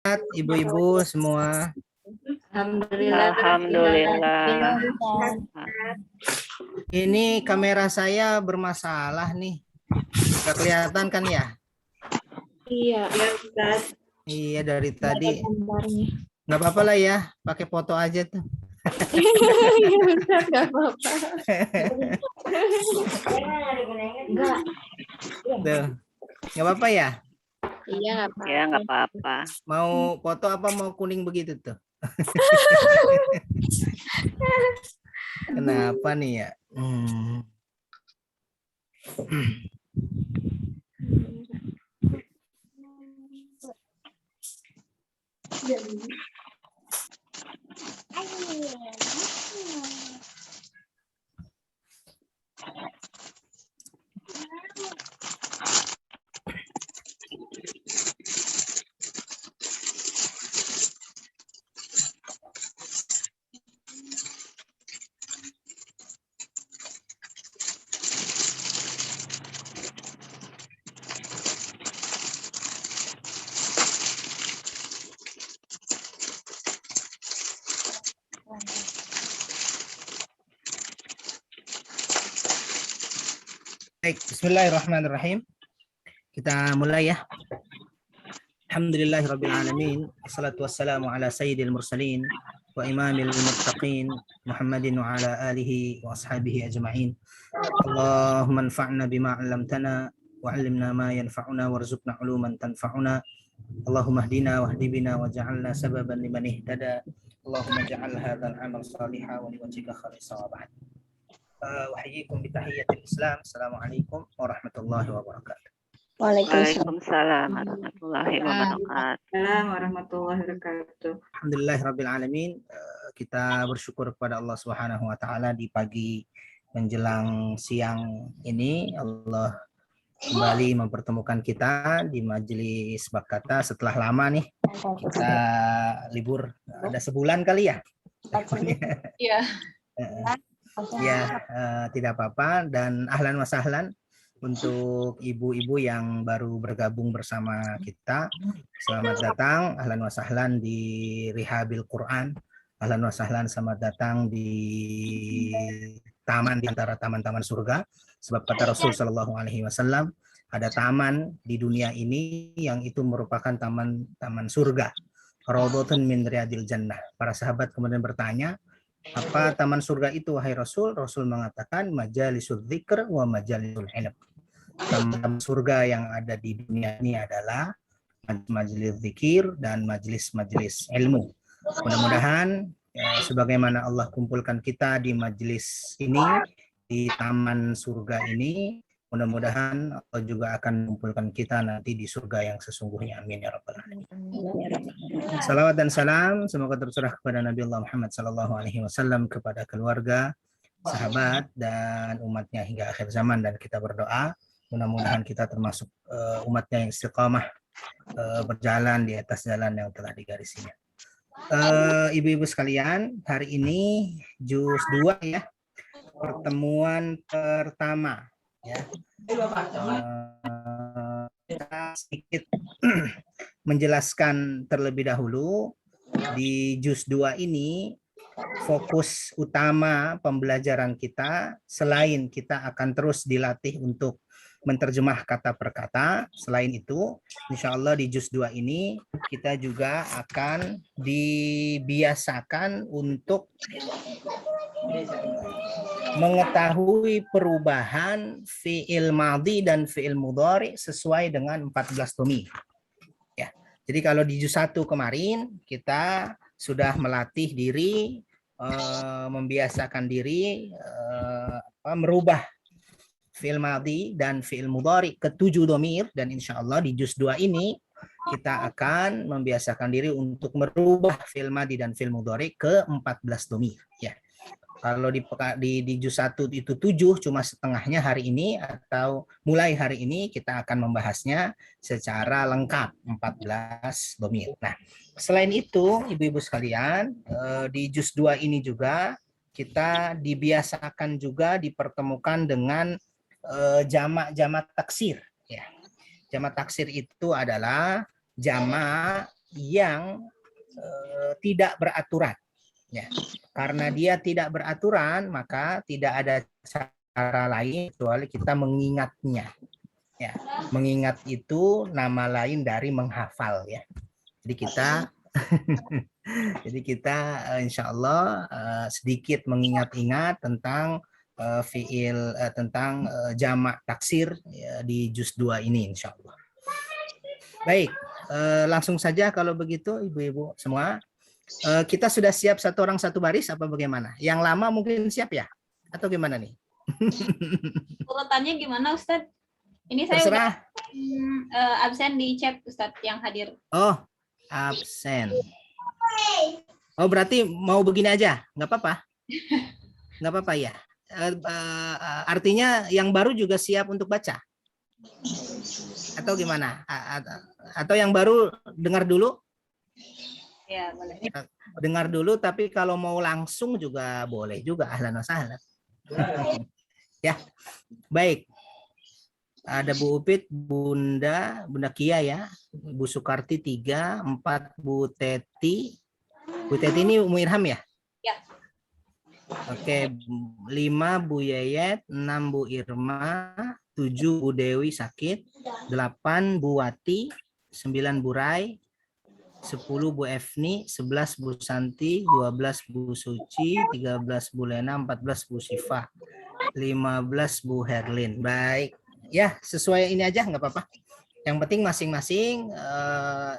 Ibu-ibu semua. Alhamdulillah. Ini kamera saya bermasalah nih. Nggak kelihatan kan ya? Iya. Iya dari tadi. Nggak apa-apa lah ya, pakai foto aja tuh. Nggak apa-apa. Tuh. Nggak apa-apa ya? Iya, nggak apa-apa. Ya, nggak apa-apa. Mau foto apa mau kuning begitu tuh? Kenapa nih ya? Baik, bismillahirrahmanirrahim. Kita mulai ya. Alhamdulillahirrabbilalamin. Wassalatu wassalamu ala sayyidil mursalin wa imamil muttaqin Muhammadin wa ala alihi wa ashabihi ajma'in. Allahumma anfa'na bima 'allamtana wa 'allimna ma yanfa'una warzuqna 'uluman tanfa'una. Allahumma hdina wahdi bina waj'alna sababan liman ihtada. Allahumma ja'al hadzal 'amal shalihan wa liwajhika khalisan wa ba'd. Wahyikum bitahiyatil Islam. Assalamualaikum warahmatullahi wabarakatuh. Waalaikumsalam warahmatullahi wabarakatuh. Alhamdulillahirabbil alamin. Kita bersyukur kepada Allah Subhanahu wa taala di pagi menjelang siang ini Allah kembali mempertemukan kita di majelis Bakata setelah lama nih. Kita libur ada sebulan kali ya. Iya. Ya, tidak apa-apa dan ahlan wa sahlan untuk ibu-ibu yang baru bergabung bersama kita. Selamat datang, ahlan wa sahlan di Rihabil Quran. Ahlan wa sahlan, selamat datang di taman di antara taman-taman surga. Sebab kata Rasul Shallallahu Alaihi Wasallam, ada taman di dunia ini yang itu merupakan taman surga. Raudhatun min riyadil jannah. Para sahabat kemudian bertanya, apa taman surga itu wahai Rasul? Rasul mengatakan majalisul dzikr wa majalisul ilm. Taman surga yang ada di dunia ini adalah majelis zikir dan majelis-majelis ilmu. Mudah-mudahan sebagaimana Allah kumpulkan kita di majelis ini, di taman surga ini, mudah-mudahan Allah juga akan mengumpulkan kita nanti di surga yang sesungguhnya. Amin ya rabbal alamin. Salawat dan salam semoga tercurah kepada Nabi Allah Muhammad sallallahu alaihi wasallam, kepada keluarga, sahabat dan umatnya hingga akhir zaman, dan kita berdoa mudah-mudahan kita termasuk umatnya yang istiqamah berjalan di atas jalan yang telah digarisinya. Ibu-ibu sekalian, hari ini juz 2 ya, pertemuan pertama ya. Kita sedikit menjelaskan terlebih dahulu di juz 2 ini fokus utama pembelajaran kita, selain kita akan terus dilatih untuk menerjemah kata per kata, selain itu insya Allah di juz 2 ini kita juga akan dibiasakan untuk mengetahui perubahan fi'il madhi dan fi'il mudhari sesuai dengan 14 dhamir. Ya. Jadi kalau di juz 1 kemarin kita sudah melatih diri, membiasakan diri merubah fi'il madhi dan fi'il mudhari ke 7 dhamir, dan insya Allah di juz 2 ini kita akan membiasakan diri untuk merubah fi'il madhi dan fi'il mudhari ke 14 dhamir ya. Kalau di juz 1 itu 7, cuma setengahnya hari ini atau mulai hari ini kita akan membahasnya secara lengkap 14 dhamir. Nah, selain itu ibu-ibu sekalian, di juz 2 ini juga kita dibiasakan juga dipertemukan dengan jamak-jamak taksir ya. Jamak taksir itu adalah jamak yang tidak beraturan. Ya. Karena dia tidak beraturan, maka tidak ada cara lain kecuali kita mengingatnya. Ya. Mengingat itu nama lain dari menghafal. Ya. Jadi kita insya Allah sedikit mengingat-ingat tentang fiil tentang jamak taksir ya, di juz 2 ini insya Allah. Baik, langsung saja kalau begitu ibu-ibu semua. Kita sudah siap satu orang satu baris apa bagaimana? Yang lama mungkin siap ya? Atau gimana nih? Urutannya gimana Ustadz? Ini saya Terserah. udah absen di chat Ustadz yang hadir. Oh, absen. Oh, berarti mau begini aja? Nggak apa-apa? Nggak apa-apa ya? Artinya yang baru juga siap untuk baca? Atau gimana? Atau yang baru dengar dulu? Ya, boleh. Dengar dulu, tapi kalau mau langsung juga boleh juga. Ahlan wa sahlan. Ya, baik. Ada Bu Upit, Bunda Kia ya, Bu Sukarti 3, 4 Bu Teti. Bu Teti ini Umu Irham ya? Ya. Oke, 5 Bu Yayet, 6 Bu Irma, 7 Bu Dewi sakit, 8 Bu Wati, 9 Bu Rai, 10 Bu Efni, 11 Bu Santi, 12 Bu Suci, 13 Bu Lena, 14 Bu Siva, 15 Bu Herlin. Baik, ya sesuai ini aja nggak apa-apa. Yang penting masing-masing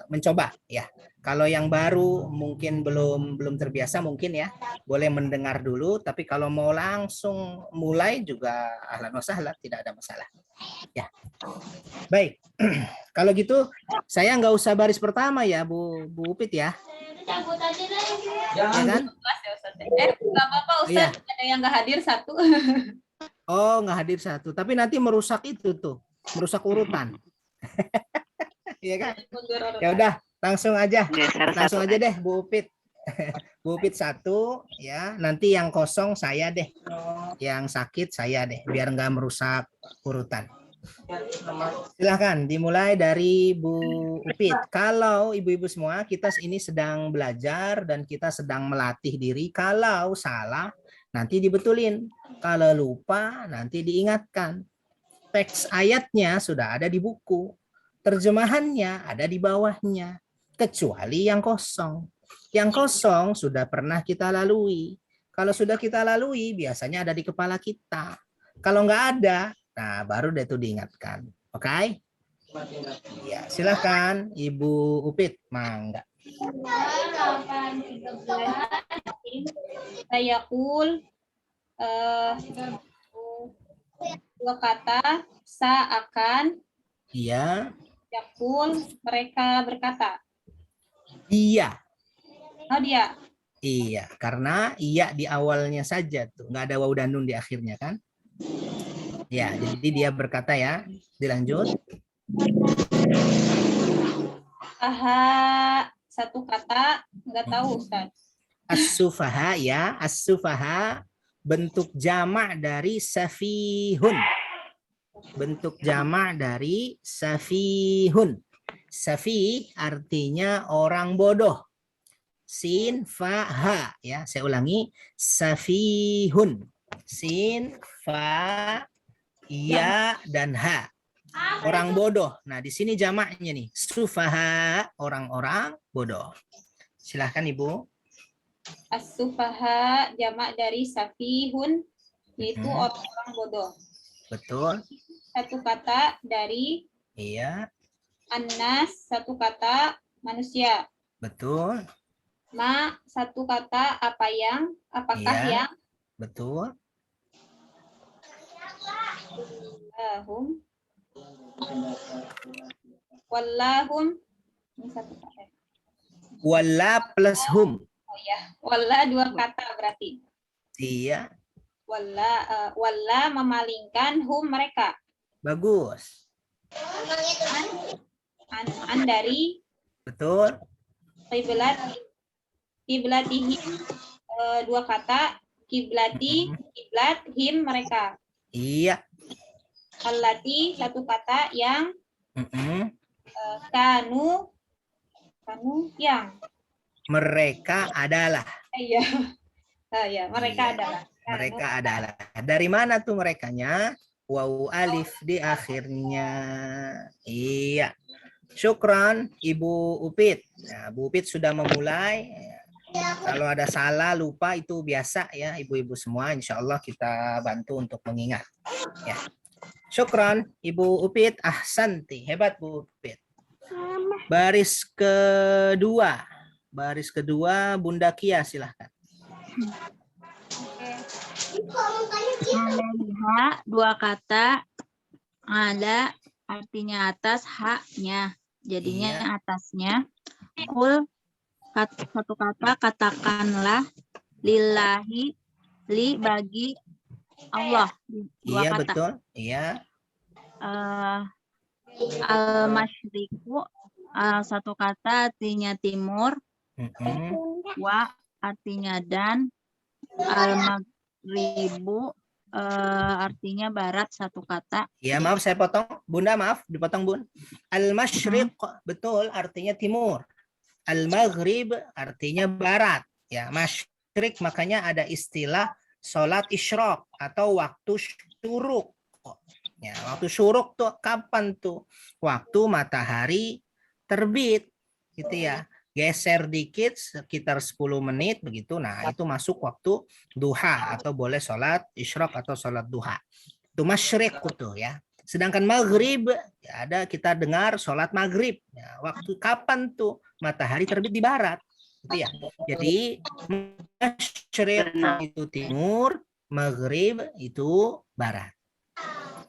mencoba ya. Kalau yang baru mungkin belum terbiasa mungkin ya boleh mendengar dulu. Tapi kalau mau langsung mulai juga ahlan wa sahlan, tidak ada masalah. Ya, baik. Kalau gitu saya nggak usah baris pertama ya Bu Upit ya. Ya kan? Nggak apa-apa Ustadz. Iya. Ada yang nggak hadir satu. Oh, nggak hadir satu. Tapi nanti merusak itu tuh, merusak urutan. Iya kan? Ya udah, langsung aja deh Bu Upit. Bu Upit 1 ya. Nanti yang kosong saya deh. Yang sakit saya deh, biar nggak merusak urutan. Silahkan dimulai dari Bu Upit. Kalau ibu-ibu semua kita ini sedang belajar dan kita sedang melatih diri. Kalau salah nanti dibetulin. Kalau lupa nanti diingatkan. Teks ayatnya sudah ada di buku. Terjemahannya ada di bawahnya. Kecuali yang kosong. Yang kosong sudah pernah kita lalui. Kalau sudah kita lalui biasanya ada di kepala kita. Kalau nggak ada, nah baru deh itu diingatkan. Oke? Ya, silakan Ibu Upit, mangga. Sayakul dua kata akan Iya. yakul mereka berkata. Iya. Oh dia. Iya, karena iya di awalnya saja tuh, nggak ada waw dan nun di akhirnya kan? Ya, jadi dia berkata ya. Dilanjut. Satu kata nggak tahu Ustaz. As-sufaha ya, as-sufaha bentuk jamak dari safihun. Bentuk jamak dari safihun. Safih artinya orang bodoh. Sin fa ha ya, saya ulangi, safihun. Sin fa ya dan ha. Orang bodoh. Nah, di sini jamaknya nih, sufaha, orang-orang bodoh. Silahkan Ibu. As-sufaha jamak dari safihun, yaitu orang-orang bodoh. Betul. Satu kata dari Iya. Anas, satu kata manusia. Betul. Ma, satu kata apa yang, apakah Iya. yang. Betul. Hum. Wallahum. Ini satu kata. Walla plus hum. Oh ya, walla dua kata berarti. Iya. Walla memalingkan hum mereka. Bagus. An dari Betul. kiblatihim dua kata, kiblat him mereka. Iya. Allati satu kata yang Mm-mm. kanu Kanu yang. Mereka adalah. Iya. Ya, mereka Iya. adalah. Kanu. Mereka adalah. Dari mana tuh merekanya? Wawu alif di akhirnya. Iya. Syukran Ibu Upit. Nah, Bu Upit sudah memulai. Kalau ada salah, lupa itu biasa ya ibu-ibu semua. Insya Allah kita bantu untuk mengingat. Ya. Syukran Ibu Upit. Ahsanti. Hebat Bu Upit. Baris kedua. Baris kedua Bunda Kia silahkan. Alaiha, dua kata. Ala artinya atas, haknya. Jadinya atasnya. Kul, satu kata, katakanlah. Lillahi, li bagi Allah. Dua Iya kata. betul. Iya. Al-masyriku, satu kata artinya timur. Wa artinya dan. Al-maghribu artinya barat, satu kata. Ya maaf saya potong. Bunda maaf dipotong Bun. Al-masyriq betul artinya timur. Al-maghrib artinya barat. Ya masyriq makanya ada istilah sholat isyraq atau waktu syuruk. Ya, waktu syuruk tuh kapan tuh? Waktu matahari terbit gitu ya. Geser dikit sekitar 10 menit begitu. Nah, itu masuk waktu duha atau boleh sholat isyraq atau sholat duha. Itu masyriq tuh ya. Sedangkan maghrib ya ada kita dengar sholat maghrib. Ya, waktu kapan tuh matahari terbit di barat? Gitu ya. Jadi masyriq itu timur, maghrib itu barat.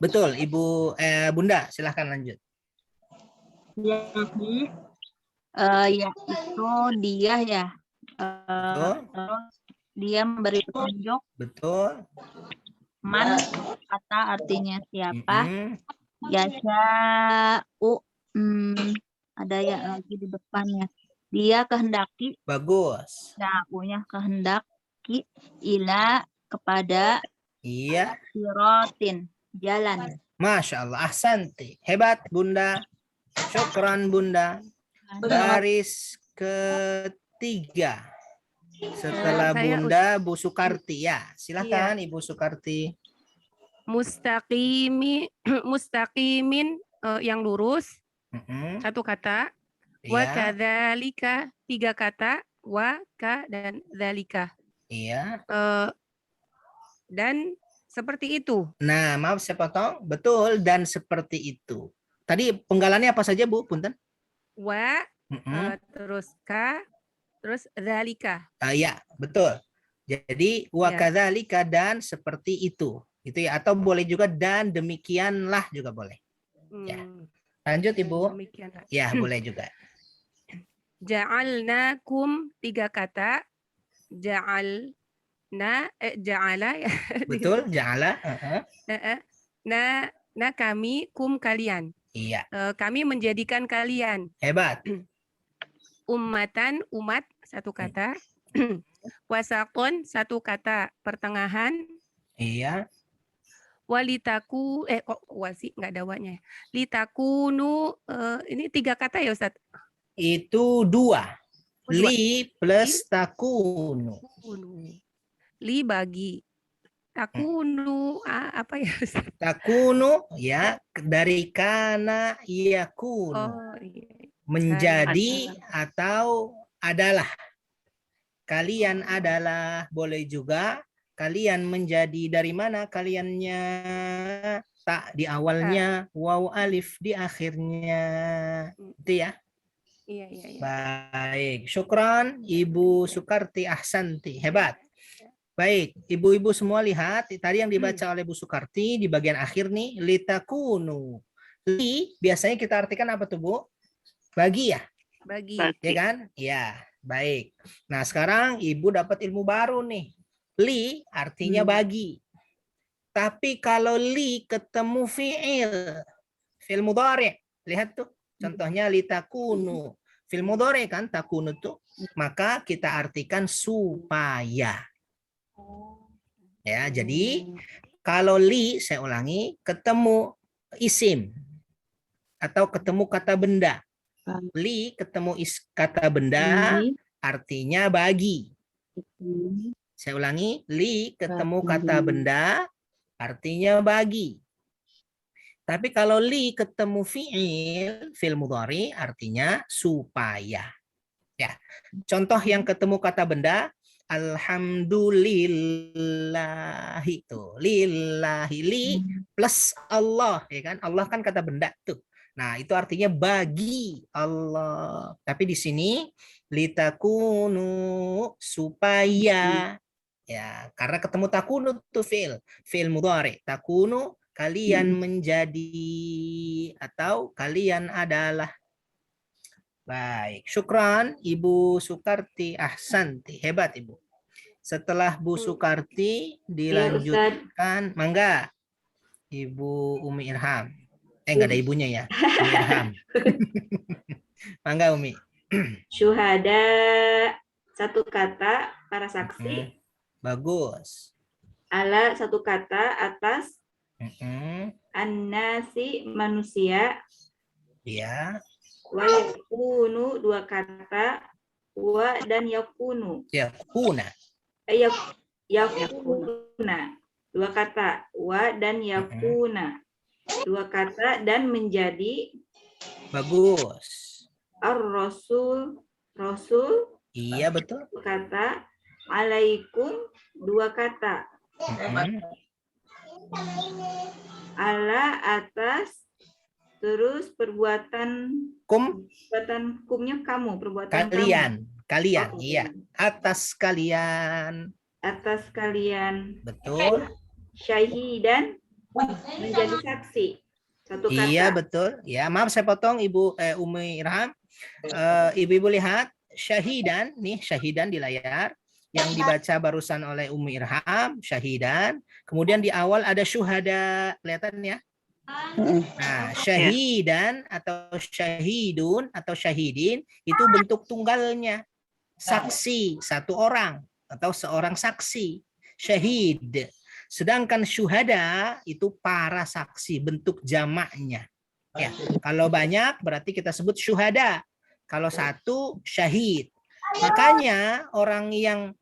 Betul, Ibu Bunda, silahkan lanjut. Ya itu dia ya. Betul. Terus dia memberi petunjuk. Betul. Man kata artinya siapa. Yasha'u, ada ya lagi di depannya. Dia kehendaki. Bagus. Sya'unya kehendaki. Ila kepada. Iya. Sirotin, jalan. Masya Allah, ahsanti. Hebat Bunda. Syukran Bunda. Baris ketiga. Setelah Bunda, Bu Sukarti. Ya, silakan Ibu Sukarti. Mustaqimin yang lurus, satu kata. Wa kadzalika, tiga kata. Wa ka dan dzalika. Iya. Dan seperti itu. Nah, maaf saya potong. Betul, dan seperti itu. Tadi penggalannya apa saja Bu? Punten. Wa, terus ka, terus dzalika. Ya, betul. Jadi wa kadzalika dan seperti itu. Gitu ya, atau boleh juga dan demikianlah juga boleh. Ya. Lanjut Ibu. Demikianlah. Ya, boleh juga. Ja'alnakum, tiga kata. Ja'ala ya. Betul, ja'ala. Na kami, kum kalian. Iya. Kami menjadikan kalian. Hebat. Ummatan, umat, satu kata. Wasakon, satu kata, pertengahan. Iya. Walitaku, kok wasi nggak ada wanya. Litakunu, ini tiga kata ya Ustaz? Itu dua. Li plus takunu. Li bagi. Takunu, apa ya Ustaz? Takunu ya dari kana yakunu. Oh, iya. Menjadi atau adalah. Kalian adalah, boleh juga kalian menjadi. Dari mana kaliannya? Tak di awalnya, waw alif di akhirnya. Itu ya. Iya. Baik, syukran Ibu Sukarti, ahsanti, hebat. Baik, ibu-ibu semua lihat tadi yang dibaca oleh Bu Sukarti di bagian akhir nih, litakunu. Li biasanya kita artikan apa tuh Bu? Bagi ya? Bagi. Ya kan? Ya, baik. Nah, sekarang Ibu dapat ilmu baru nih. Li artinya bagi. Tapi kalau li ketemu fi'il mudhari', lihat tuh contohnya litakunu. Fi'il mudhari' kan takunu tuh, maka kita artikan supaya. Ya, jadi kalau li, saya ulangi, ketemu isim atau ketemu kata benda, Li ketemu kata benda Li artinya bagi. ketemu Saya ulangi, li ketemu bagi. kata benda artinya bagi. Tapi kalau li ketemu fi'il mudhari artinya supaya. Ya. Contoh yang ketemu kata benda, alhamdulillahi tuh. Lillahi, li plus Allah, ya kan? Allah kan kata benda tuh. Nah, itu artinya bagi Allah. Tapi di sini litakunu supaya, ya, karena ketemu takunu tuh fi'il mudhari. Takunu kalian menjadi atau kalian adalah. Baik, syukran Ibu Sukarti, ahsanti, hebat Ibu. Setelah Bu Sukarti Ya, Ustaz. dilanjutkan, mangga Ibu Umi Irham. Enggak ada ibunya ya, Umi Irham. Mangga Umi. Syuhada, satu kata, para saksi. Bagus. Ala, satu kata, atas. Mm-mm. An-nasi, manusia. Ya, Wa yakunu, dua kata. Wa dan yakunu. ya kuna. Yakuna, dua kata. Wa dan yakuna, dua kata. Dan menjadi. Bagus. Ar-rasul, rasul, Iya betul. dua kata. Alaikum, dua kata. Mm-mm. Ala, atas. Terus perbuatan kumnya kamu, perbuatan Kalian, kalian, kamu. iya. Atas kalian. Atas kalian. Betul. Syahidan, menjadi saksi. Satu kata. Iya betul. Ya, maaf saya potong Ibu Umi Irham. Ibu-ibu lihat syahidan nih, syahidan di layar yang dibaca barusan oleh Umi Irham, syahidan. Kemudian di awal ada syuhada, kelihatan ya? Nah, syahidan atau syahidun atau syahidin itu bentuk tunggalnya. Saksi, satu orang atau seorang saksi. Syahid. Sedangkan syuhada itu para saksi, bentuk jamaknya. Ya, kalau banyak berarti kita sebut syuhada. Kalau satu syahid. Makanya orang yang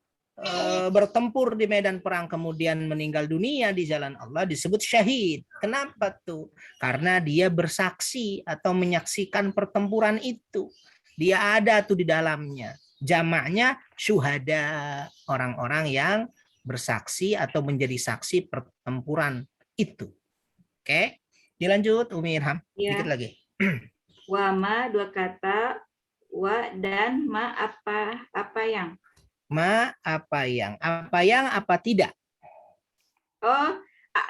bertempur di medan perang kemudian meninggal dunia di jalan Allah disebut syahid. Kenapa tuh? Karena dia bersaksi atau menyaksikan pertempuran itu. Dia ada tuh di dalamnya. Jamaknya syuhada, orang-orang yang bersaksi atau menjadi saksi pertempuran itu. Oke, dilanjut Umi Irham. Ya. Dikit lagi. Wa ma, dua kata. Wa dan ma, apa yang. Ma, apa yang apa tidak? Oh,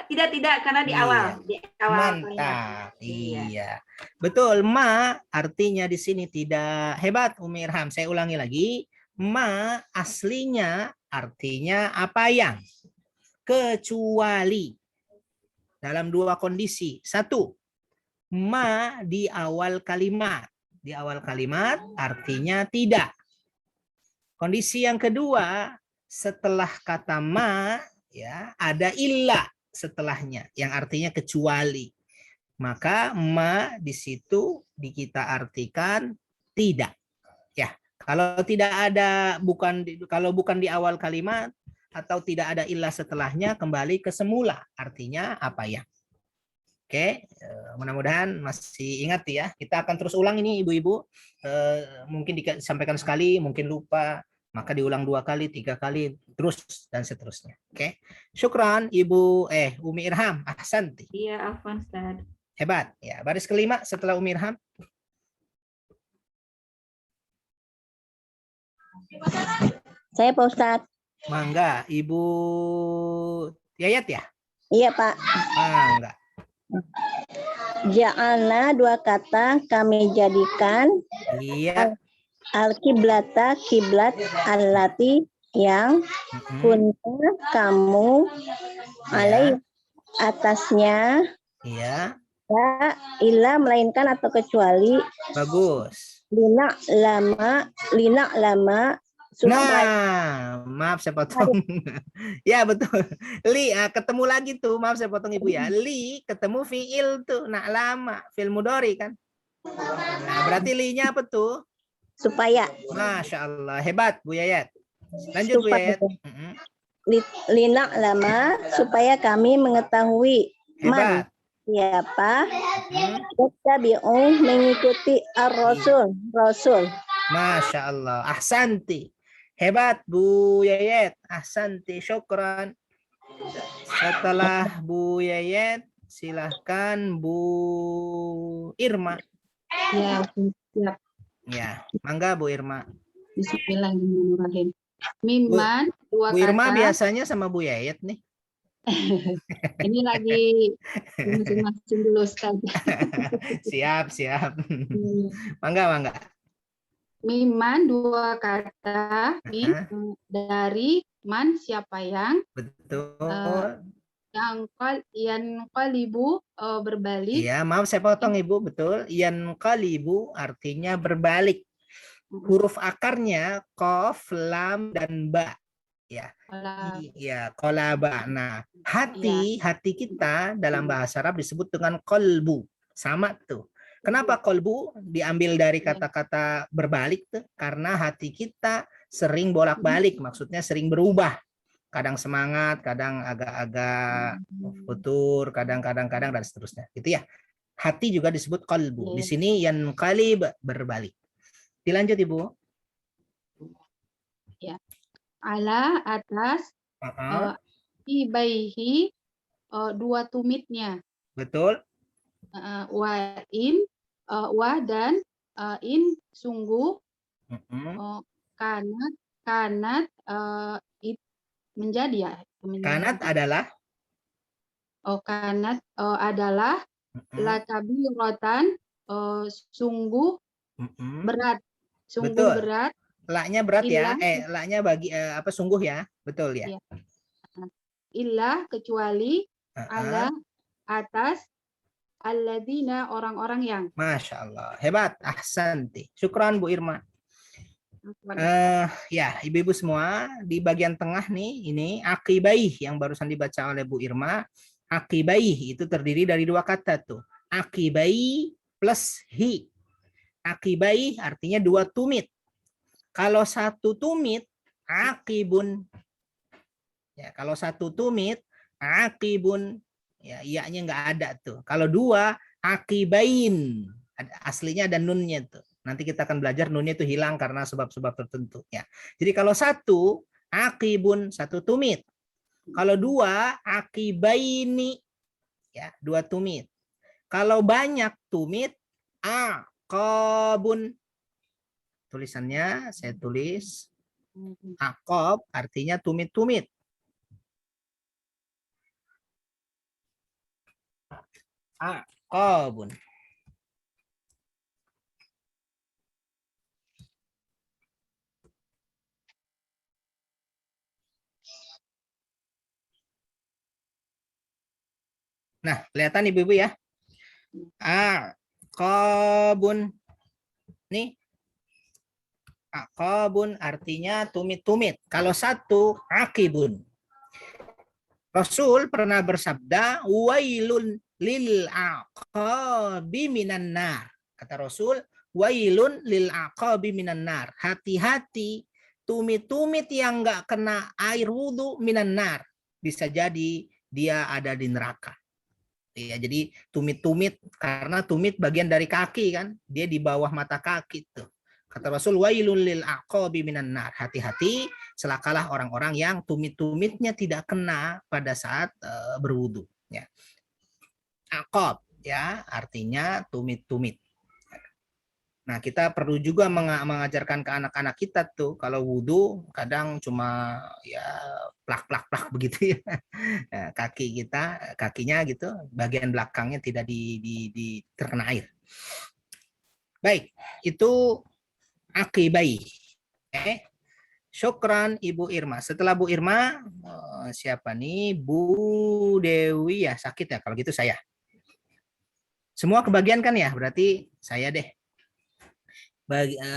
tidak karena di Iya. awal. Di awal. Mantap. Iya. Iya. Betul, ma artinya di sini tidak. Hebat Umi Irham. Saya ulangi lagi. Ma aslinya artinya apa yang? Kecuali. Dalam dua kondisi. Satu, ma di awal kalimat. Di awal kalimat artinya tidak. Kondisi yang kedua, setelah kata ma ya ada illa setelahnya yang artinya kecuali. Maka ma di situ kita artikan tidak. Ya, kalau tidak ada kalau bukan di awal kalimat atau tidak ada illa setelahnya kembali ke semula, artinya apa ya? Oke, mudah-mudahan masih ingat ya. Kita akan terus ulang ini ibu-ibu. Mungkin disampaikan sekali, mungkin lupa, maka diulang 2 kali, 3 kali, terus dan seterusnya. Oke, syukran Ibu Umi Irham, ahsanti. Iya, afwan Ustaz. Hebat. Ya, baris kelima setelah Umi Irham. Saya Pak Ustadz. Mangga, Ibu Yayat ya? Iya Pak. Mangga. Ja'alna, dua kata, kami jadikan Iya. al-kiblata, kiblat, allati, yang kunta, kamu, alaih, atasnya, Iya. ya, illa, melainkan atau kecuali, Bagus. lina lama, supaya, Nah, maaf saya potong. Ya betul. Li, ketemu lagi tuh. Maaf saya potong Ibu ya. Li ketemu fiil tuh. Nak lama. Fiil mudhari kan. Nah, berarti li-nya apa tuh? Supaya. Masya Allah, hebat Bu Yayat. Lanjut Bu Supaya. Yayat. Linak lama supaya kami mengetahui man Hebat. siapa Hmm. yattabi'u mengikuti ar-rasul rasul. Masya Allah, ahsanti. Hebat Bu Yayat, ahsanti, syukran. Setelah Bu Yayat, silahkan Bu Irma. Ya, siap. Ya, mangga Bu Irma. Bismillahirrahmanirrahim. Miman, dua Bu Irma kata. biasanya sama Bu Yayat nih. Ini lagi masing-masing dulu, Ustaz. Siap, siap. Mangga. Miman, dua kata. Min, dari man, siapa yang. Betul. Yang qalibu, berbalik. Iya, maaf saya potong Ibu, betul. Yan qalibu artinya berbalik. Huruf akarnya qaf, lam, dan ba. Ya. Iya, qalaba. Nah, hati kita dalam bahasa Arab disebut dengan qalbu. Sama tuh. Kenapa qalbu diambil dari kata-kata berbalik tuh? Karena hati kita sering bolak-balik, maksudnya sering berubah. Kadang semangat, kadang agak-agak futur, kadang-kadang dan seterusnya. Gitu ya. Hati juga disebut qalbu. Di sini yan qalib berbalik. Dilanjut Ibu. Ya. Ala atas ibaihi, dua tumitnya. Betul. Wa in, wa dan in sungguh, kanat menjadi ya. Kanat adalah kanat adalah lakabiratan, sungguh berat. Sungguh betul. berat. Laknya berat ya. Ilah. Laknya bagi sungguh ya. Betul ya. Ilah kecuali ala atas alladzina orang-orang yang. Masya Allah. Hebat. Ahsanti. Syukran Bu Irma. Ya, ibu-ibu semua, di bagian tengah nih, ini akibaih yang barusan dibaca oleh Bu Irma. Akibaih itu terdiri dari dua kata tuh. Akibaih plus hi. Akibaih artinya dua tumit. Kalau satu tumit, akibun. Ya, kalau satu tumit, akibun. Ya, iya-nya nggak ada tuh. Kalau dua, akibain. Aslinya ada nunnya tuh. Nanti kita akan belajar nunnya itu hilang karena sebab-sebab tertentu. Ya. Jadi kalau satu, akibun, satu tumit. Kalau dua, akibaini. Ya, dua tumit. Kalau banyak tumit, aqabun. Tulisannya saya tulis. Aqab artinya tumit-tumit. Aqabun. Nah, kelihatan ibu-ibu ya. Aqabun. Nih. Aqabun artinya tumit-tumit. Kalau satu, akibun. Rasul pernah bersabda, wailun lil aqabi minan nar. Kata Rasul, wailun lil aqabi minan nar. Hati-hati tumit-tumit yang enggak kena air wudhu minan nar. Bisa jadi dia ada di neraka. Ya, jadi tumit-tumit karena tumit bagian dari kaki kan, dia di bawah mata kaki tuh. Kata Rasul, wailul lil aqabi minan nar. Hati-hati, celakalah orang-orang yang tumit-tumitnya tidak kena pada saat berwudu. Ya. Aqab, ya, artinya tumit-tumit. Nah, kita perlu juga mengajarkan ke anak-anak kita tuh, kalau wudu kadang cuma ya plak-plak-plak begitu ya. Nah, kakinya gitu, bagian belakangnya tidak terkena air. Baik, itu akibai. Syukran Ibu Irma. Setelah Bu Irma, siapa nih? Bu Dewi ya, sakit ya? Kalau gitu saya. Semua kebagian kan ya? Berarti saya deh.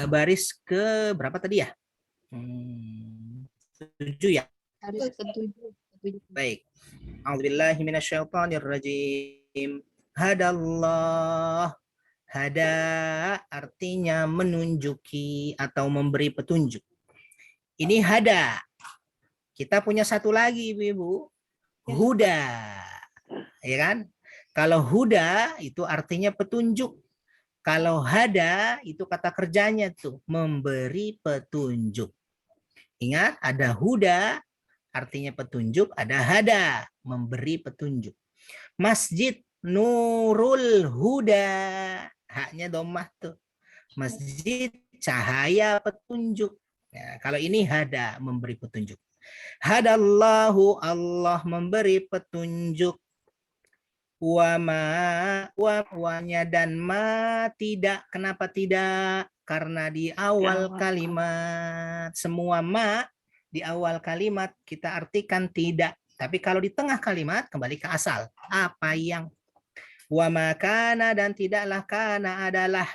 Baris ke berapa tadi ya? 7 ya? Baris ke-7. Baik. A'udzubillahi minasyaitonirrajim. Hadallah Hada artinya menunjuki atau memberi petunjuk. Ini hada. Kita punya satu lagi, Ibu. Huda. Ya kan? Kalau huda itu artinya petunjuk. Kalau hada itu kata kerjanya tuh, memberi petunjuk. Ingat, ada huda artinya petunjuk, ada hada, memberi petunjuk. Masjid Nurul Huda. Haknya dhammah tuh. Masjid cahaya petunjuk. Ya, kalau ini hada, memberi petunjuk. Hadallahu, Allah memberi petunjuk. Wanya dan ma tidak. Kenapa tidak? Karena di awal kalimat. Semua ma di awal kalimat kita artikan tidak. Tapi kalau di tengah kalimat kembali ke asal. Apa yang? Wa makana dan tidaklah kana adalah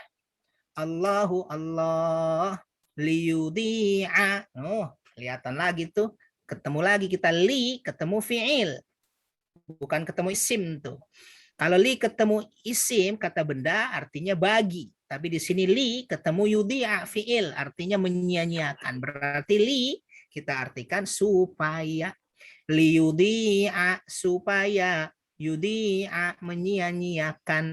Allahu Allah liyudhi'a. Oh, kelihatan lagi tuh. Ketemu lagi kita li, ketemu fi'il. Bukan ketemu isim tuh. Kalau li ketemu isim, kata benda artinya bagi. Tapi di sini li ketemu yudhi'a fi'il, artinya menyia-nyiakan. Berarti li kita artikan supaya. Liyudhi'a, supaya. Yudhi'a, menyia-nyiakan.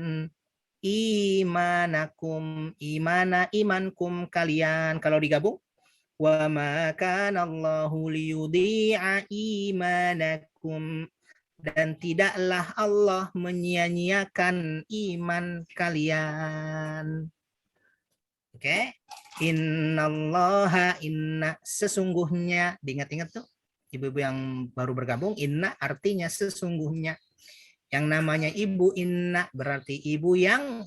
Imanakum, imankum kalian. Kalau digabung, wa ma kana Allahu liyudhi'a imanakum, dan tidaklah Allah menyia-nyiakan iman kalian. Oke. Innallaha, inna sesungguhnya, diingat-ingat tuh ibu-ibu yang baru bergabung, inna artinya sesungguhnya. Yang namanya ibu inna berarti ibu yang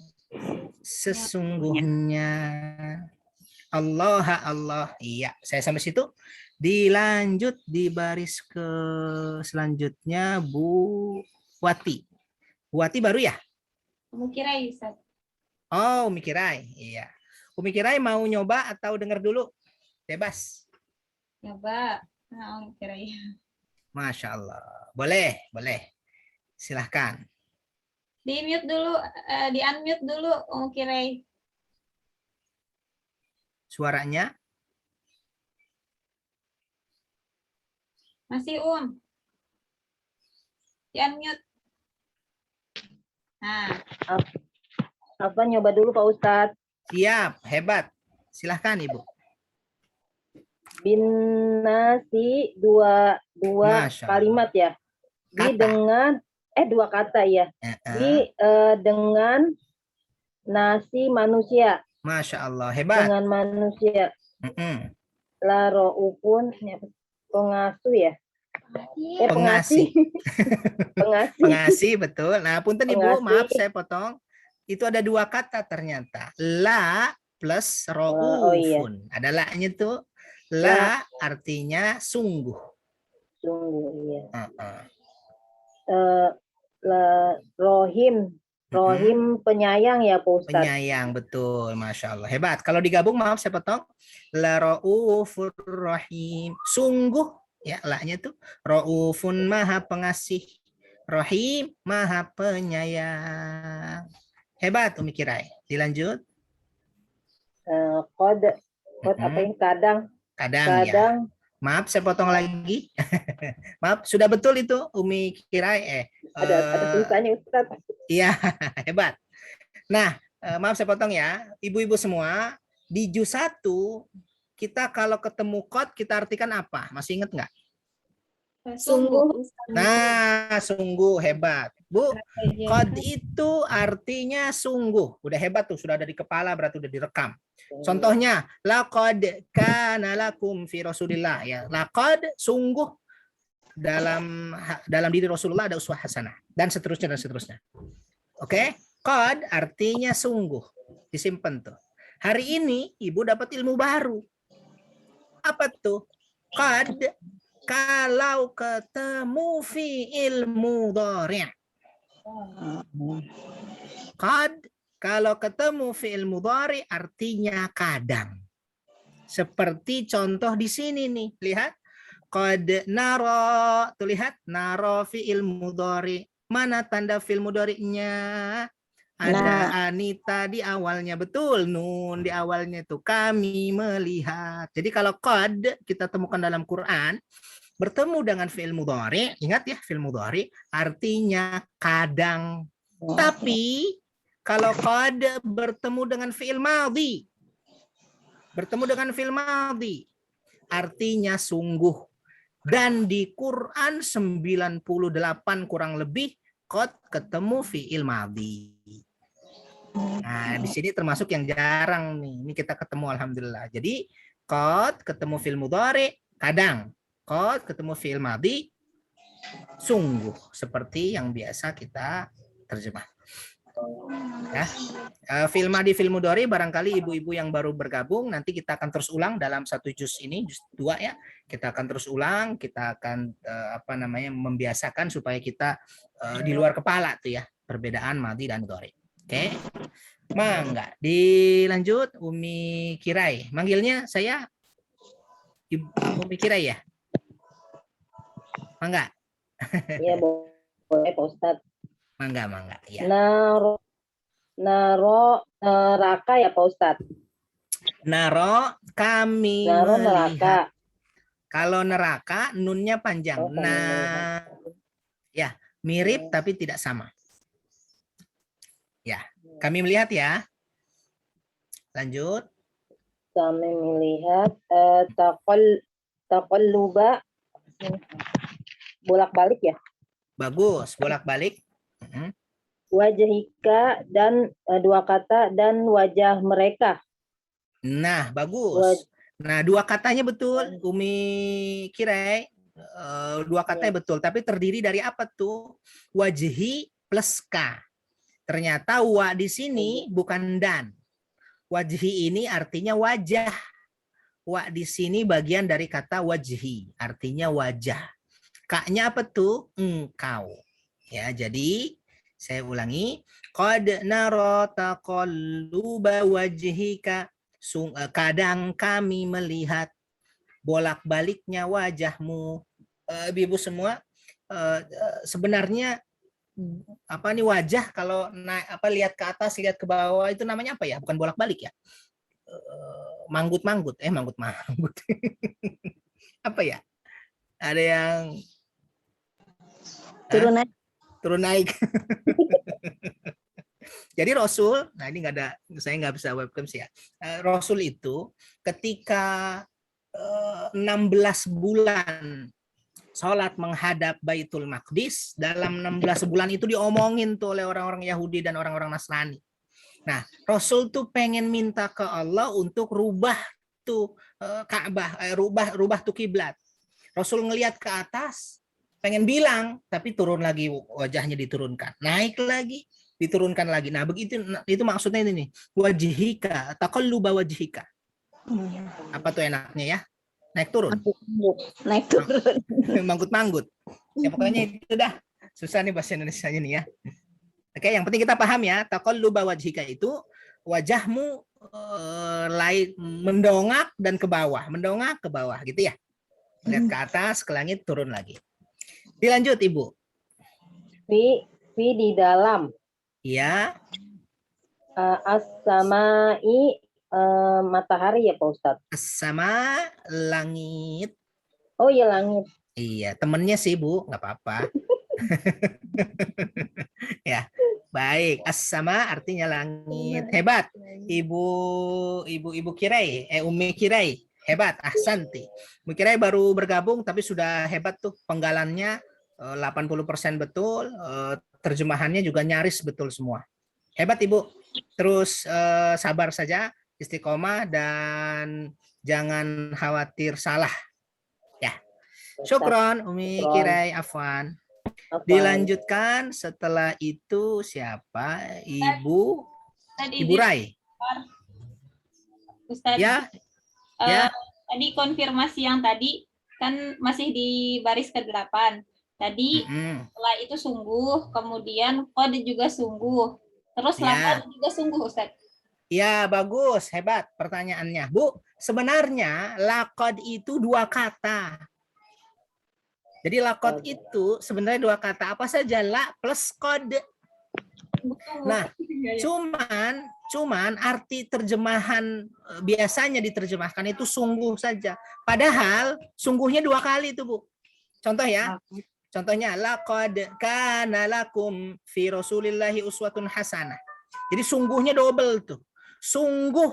sesungguhnya. Allah, Allah. Iya, saya sampai situ. Dilanjut di baris ke selanjutnya Bu Wati. Bu Wati baru ya? Umi Kirai, Ustaz. Oh, Umi Kirai. Iya. Umi Kirai mau nyoba atau dengar dulu? Bebas. Coba. Nah, Umi Kirai. Masya Allah. Boleh, boleh. Silahkan. Di-mute dulu, di-unmute dulu Umi Kirai. Suaranya. Masih di-unmute. Nah, Apa nyoba dulu Pak Ustadz? Siap, hebat. Silahkan Ibu. Bin nasi dua Masya Allah. kalimat ya. Di Kata. dengan dua kata ya. Di dengan nasi manusia. Masya Allah, hebat. Dengan manusia. Mm-mm. La ro'ufun pengasuh ya. Pengasih. Pengasih. Pengasih, betul. Nah, punten Ibu, Pengasih. maaf saya potong. Itu ada dua kata ternyata. La plus Oh, iya. ro'ufun. Ada la-nya tuh. La artinya sungguh. Sungguh iya. Uh-uh. Rohim penyayang ya Pak Ustadz. Penyayang, betul. Masya Allah. Hebat. Kalau digabung, maaf saya potong. La ra'ufur rahim. Sungguh, ya la-nya tuh. Ra'ufun maha pengasih. Rahim maha penyayang. Hebat Umi Kirai. Dilanjut. Kod apa yang kadang Ya. Maaf saya potong lagi. Maaf, sudah betul itu Umi Kirai. ada tulisannya Ustadz. Iya, hebat. Nah, maaf saya potong ya. Ibu-ibu semua, di juz 1 kita kalau ketemu kod kita artikan apa? Masih ingat nggak? sungguh. Nah, sungguh hebat. Bu, kod itu artinya sungguh. Udah hebat tuh, sudah ada di kepala, berarti udah direkam. Contohnya, laqad kana lakum fi Rasulillah ya. Laqad sungguh dalam diri Rasulullah ada uswah hasanah dan seterusnya dan seterusnya. Oke? Qad artinya sungguh. Disimpan tuh. Hari ini Ibu dapat ilmu baru. Apa tuh? Qad kalau ketemu fi'il mudhari'. Qad kalau ketemu fi'il mudhari artinya kadang. Seperti contoh di sini nih, lihat. Qad nara, tuh lihat, nara fi'il mudhari. Mana tanda fi'il mudhari'nya? Ada Anita di awalnya, betul. Nun di awalnya itu kami melihat. Jadi kalau qad kita temukan dalam Quran bertemu dengan fi'il mudhari, ingat ya fi'il mudhari artinya kadang. Tapi kalau qad bertemu dengan fi'il madhi, artinya sungguh. Dan di Quran 98 kurang lebih qad ketemu fi'il madhi. Nah, di sini termasuk yang jarang nih. Ini kita ketemu alhamdulillah. Jadi qad ketemu fi'il mudhari kadang. Qad ketemu fi'il madhi sungguh, seperti yang biasa kita terjemah. Ya. Fi'il madhi fi'il mudhari barangkali ibu-ibu yang baru bergabung nanti kita akan terus ulang dalam satu juz ini, juz 2 ya. Kita akan terus ulang, kita akan membiasakan supaya kita di luar kepala tuh ya, perbedaan madhi dan mudhari. Oke. Mangga, dilanjut Umi Kirai. Manggilnya saya Ibu Umi Kirai ya? Mangga. Iya, boleh Pak Ustadz. Mangga. Ya. Neraka ya Pak Ustadz. Naro kami Naro melihat. neraka. Kalau neraka nunnya panjang. Oh, kami Nah, ya mirip tapi tidak sama. Ya, kami melihat ya. Lanjut. Kami melihat taqalluba bolak-balik ya. Bagus, bolak-balik. Wajhika dan dua kata dan wajah mereka. Nah, bagus. Nah, dua katanya betul, Umi Kirai. Dua katanya betul, tapi terdiri dari apa tuh? Wajhi plus ka. Ternyata wa di sini bukan dan. Wajhi ini artinya wajah. Wa di sini bagian dari kata wajhi, artinya wajah. Kaknya apa tuh? Engkau. Ya, jadi saya ulangi. Qad nara taqalluba wajhika. Kadang kami melihat bolak-baliknya wajahmu. Ibu semua, sebenarnya apa nih wajah kalau lihat ke atas, lihat ke bawah itu namanya apa ya? Bukan bolak-balik ya? Manggut-manggut. Manggut-manggut. Apa ya? Ada yang turun naik. Jadi Rasul, nah ini saya nggak bisa webcam sih ya. Rasul itu ketika 16 bulan sholat menghadap Baitul Maqdis, dalam 16 bulan itu diomongin tuh oleh orang-orang Yahudi dan orang-orang Nasrani. Nah, Rasul tuh pengen minta ke Allah untuk rubah tuh Ka'bah, rubah tuh kiblat. Rasul ngelihat ke atas, pengen bilang, tapi turun lagi wajahnya diturunkan. Naik lagi, diturunkan lagi. Nah, begitu itu maksudnya ini nih. Wajhika, taqalluba wajhika. Apa tuh enaknya ya? Naik turun. Manggut-manggut. Ya pokoknya itu dah. Susah nih bahasa Indonesia nih ya. Oke, yang penting kita paham ya. Taqalluba wajhika itu wajahmu mendongak dan ke bawah. Mendongak ke bawah gitu ya. Lihat ke atas, ke langit, turun lagi. Dilanjut Ibu. Fi di dalam. Iya. As-samai matahari ya Pak Ustadz. Sama langit. Oh iya langit. Iya, temennya sih Bu, nggak apa-apa. Ya, baik. As-sama artinya langit. Hebat. Ibu Kirai, Umi Kirai. Hebat, ahsanti. Umi Kirai baru bergabung tapi sudah hebat tuh penggalannya 80% betul, terjemahannya juga nyaris betul semua. Hebat Ibu. Terus sabar saja, istiqomah dan jangan khawatir salah. Ya. Syukron Umi Kirai, afwan. Dilanjutkan setelah itu siapa? Ibu Rai. Ustaz, Ya. Tadi konfirmasi yang tadi kan masih di baris ke-8. Tadi setelah itu sungguh, kemudian qad juga sungguh. Terus laqad juga sungguh, Ustaz. Ya, bagus, hebat pertanyaannya. Bu, sebenarnya laqad itu dua kata. Jadi laqad itu sebenarnya dua kata. Apa saja? La plus qad. Sungguh-sungguh. Nah, Iya, iya. cuman arti terjemahan biasanya diterjemahkan itu sungguh saja. Padahal sungguhnya 2 kali itu, Bu. Contoh ya. Contohnya laqad kana lakum fi Rasulillahi uswatun hasanah. Jadi sungguhnya double tuh. Sungguh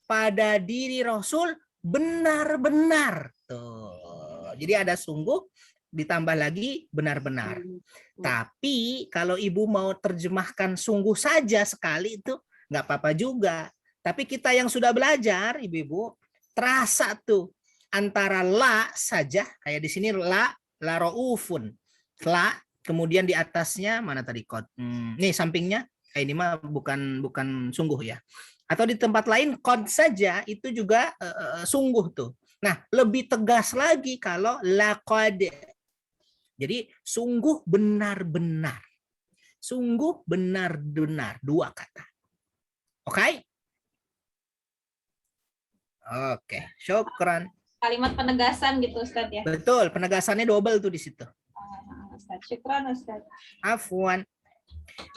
pada diri Rasul benar-benar. Tuh. Jadi ada sungguh ditambah lagi benar-benar. Tapi kalau ibu mau terjemahkan sungguh saja sekali itu nggak apa-apa juga. Tapi kita yang sudah belajar, ibu-ibu, terasa tuh antara la saja, kayak di sini la raufun. La, kemudian di atasnya mana tadi kod? Nih sampingnya, ini mah bukan sungguh ya. Atau di tempat lain kod saja itu juga sungguh tuh. Nah, lebih tegas lagi kalau laqad. Jadi sungguh benar-benar. Sungguh benar-benar 2 kata. Oke? Oke, syukran. Kalimat penegasan gitu Ustaz ya. Betul, penegasannya double tuh di situ. Ustaz. Syukran Ustaz. Afwan.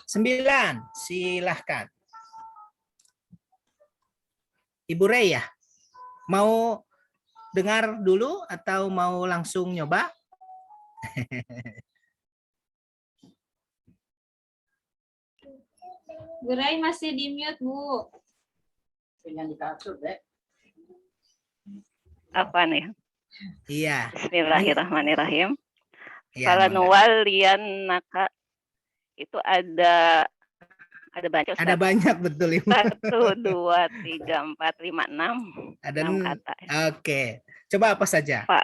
9, silahkan. Ibu Reya, mau dengar dulu atau mau langsung nyoba? Bu Rai masih di mute, Bu. Apa nih? Iya. Bismillahirrahmanirrahim. Iya, Kalau Mangga. nuwaliyannaka itu ada banyak. Ada banyak betul Ibu. 1, 2, 3, 4, 5, 6. Ada 6 kata. Oke. Coba apa saja? Fa.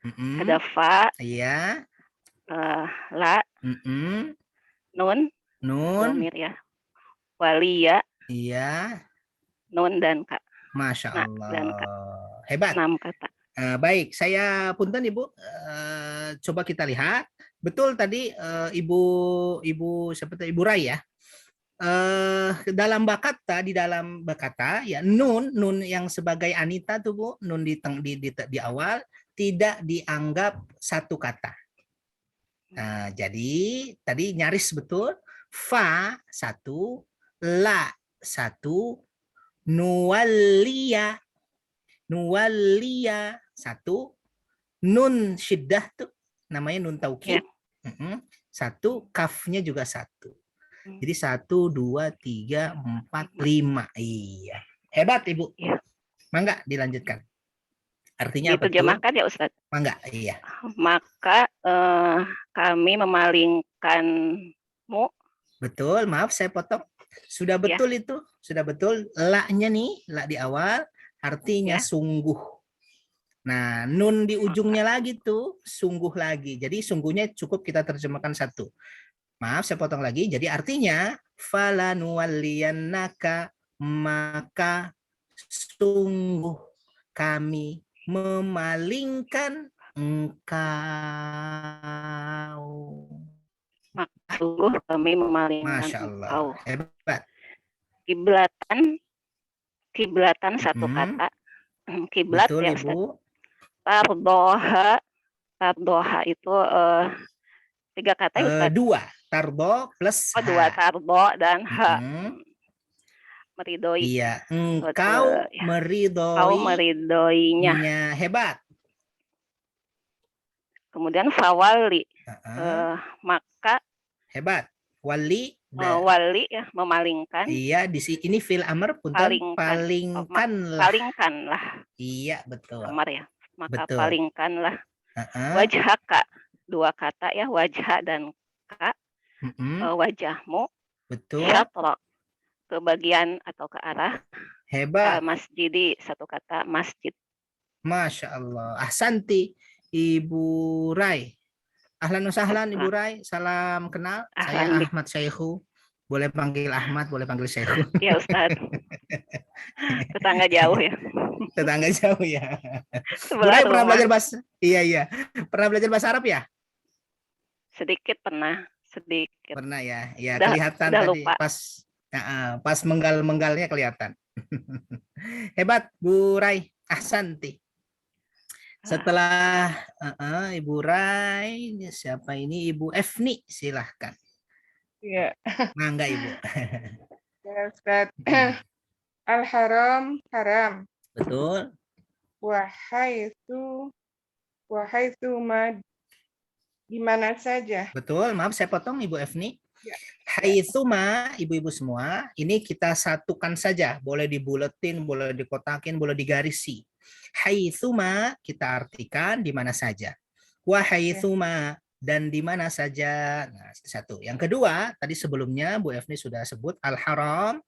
Ada fa, Iya. la, nun, Nun. domir ya. Waliya, Iya. nun dan ka. Masya Nah, Allah. dan ka. Hebat. 6 kata. Baik, saya punten Ibu. Coba kita lihat. Betul tadi Ibu siapa tuh? Ibu Rai ya. Dalam bakata, di dalam bakata ya nun yang sebagai Anita tuh Bu, nun di awal tidak dianggap satu kata. Nah, jadi tadi nyaris betul fa 1, la 1, nuwalliya 1, nun syiddah tuh namanya nun taukid. 1, kafnya juga 1. Jadi 1, 2, 3, 4, 5. Iya. Hebat Ibu. Ya. Mangga dilanjutkan. Artinya apa tuh? Diterjemahkan ya Ustaz. Mangga, iya. Maka kami memalingkanmu. Betul, maaf saya potong. Sudah betul itu, sudah betul. La-nya nih, la di awal, artinya sungguh. Nah, nun di ujungnya lagi tuh, sungguh lagi. Jadi sungguhnya cukup kita terjemahkan 1. Maaf, saya potong lagi. Jadi artinya, falanuwalliyannaka, maka sungguh kami memalingkan engkau. Maka sungguh kami memalingkan Masya Allah. engkau. Hebat. Kiblatan 1 kata. Kiblat betul, ya Ustaz. Ibu. Tardoha itu 3 kata ya Ustaz. 2. Tardo plus Oh, 2 tardo dan ha. Meridoi. Iya, engkau meridoinya. Hebat. Kemudian fawali. Maka hebat. Wali wali ya, memalingkan. Iya, di sini ini fil amr punten palingkanlah. Iya, betul. Amar ya. Maka betul. palingkanlah. Wajhaka 2 kata ya, wajah dan ka. Wajahmu. Betul. Syatra ke bagian atau ke arah. Hebat. Masjidi 1 kata, masjid. Masya Allah. Ahsanti Ibu Rai. Ahlan wasahlan Ibu Rai. Salam kenal. Saya Ahmad Syekhu. Boleh panggil Ahmad, boleh panggil Syekhu. Iya Ustaz. Tetangga jauh ya. Tetangga jauh ya. Bu Rai pernah belajar bahasa? Iya. Pernah belajar bahasa Arab ya? Sedikit pernah. Sedikit. Pernah ya. Ya, kelihatan tadi lupa. Pas menggal-menggalnya kelihatan. Hebat Bu Rai. Ahsanti. Setelah Ibu Rai, siapa ini? Ibu Efni, silahkan. Ya, Mangga Ibu. ya Ustaz. Al-haram haram. Betul. Wahaitsu ma di mana saja. Betul. Maaf saya potong Ibu Efni. Ya. Haitsuma, ibu-ibu semua, ini kita satukan saja. Boleh dibuletin, boleh dikotakin, boleh digarisi. Haitsuma kita artikan di mana saja. Wa haitsuma, dan di mana saja. Nah, satu. Yang kedua, tadi sebelumnya Bu Efni sudah sebut al-haram.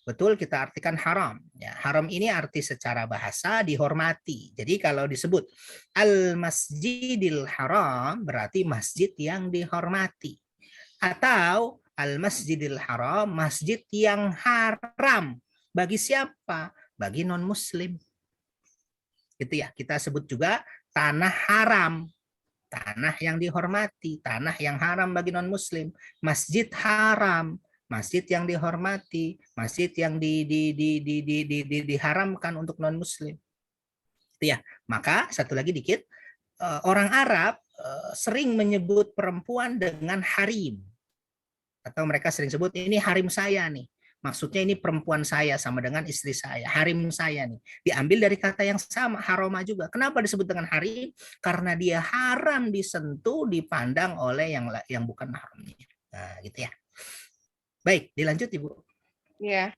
Betul, kita artikan haram. Ya, haram ini arti secara bahasa dihormati. Jadi kalau disebut al-masjidil haram berarti masjid yang dihormati. Atau al-masjidil haram, masjid yang haram. Bagi siapa? Bagi non-muslim. Gitu ya, kita sebut juga tanah haram. Tanah yang dihormati, tanah yang haram bagi non-muslim. Masjid haram, masjid yang dihormati, masjid yang diharamkan untuk non-muslim. Itu ya. Maka satu lagi dikit, orang Arab sering menyebut perempuan dengan harim. Atau mereka sering sebut ini harim saya nih. Maksudnya ini perempuan saya sama dengan istri saya, harim saya nih. Diambil dari kata yang sama, haroma juga. Kenapa disebut dengan harim? Karena dia haram disentuh, dipandang oleh yang bukan mahramnya. Nah, gitu ya. Baik, dilanjut Ibu. Ya,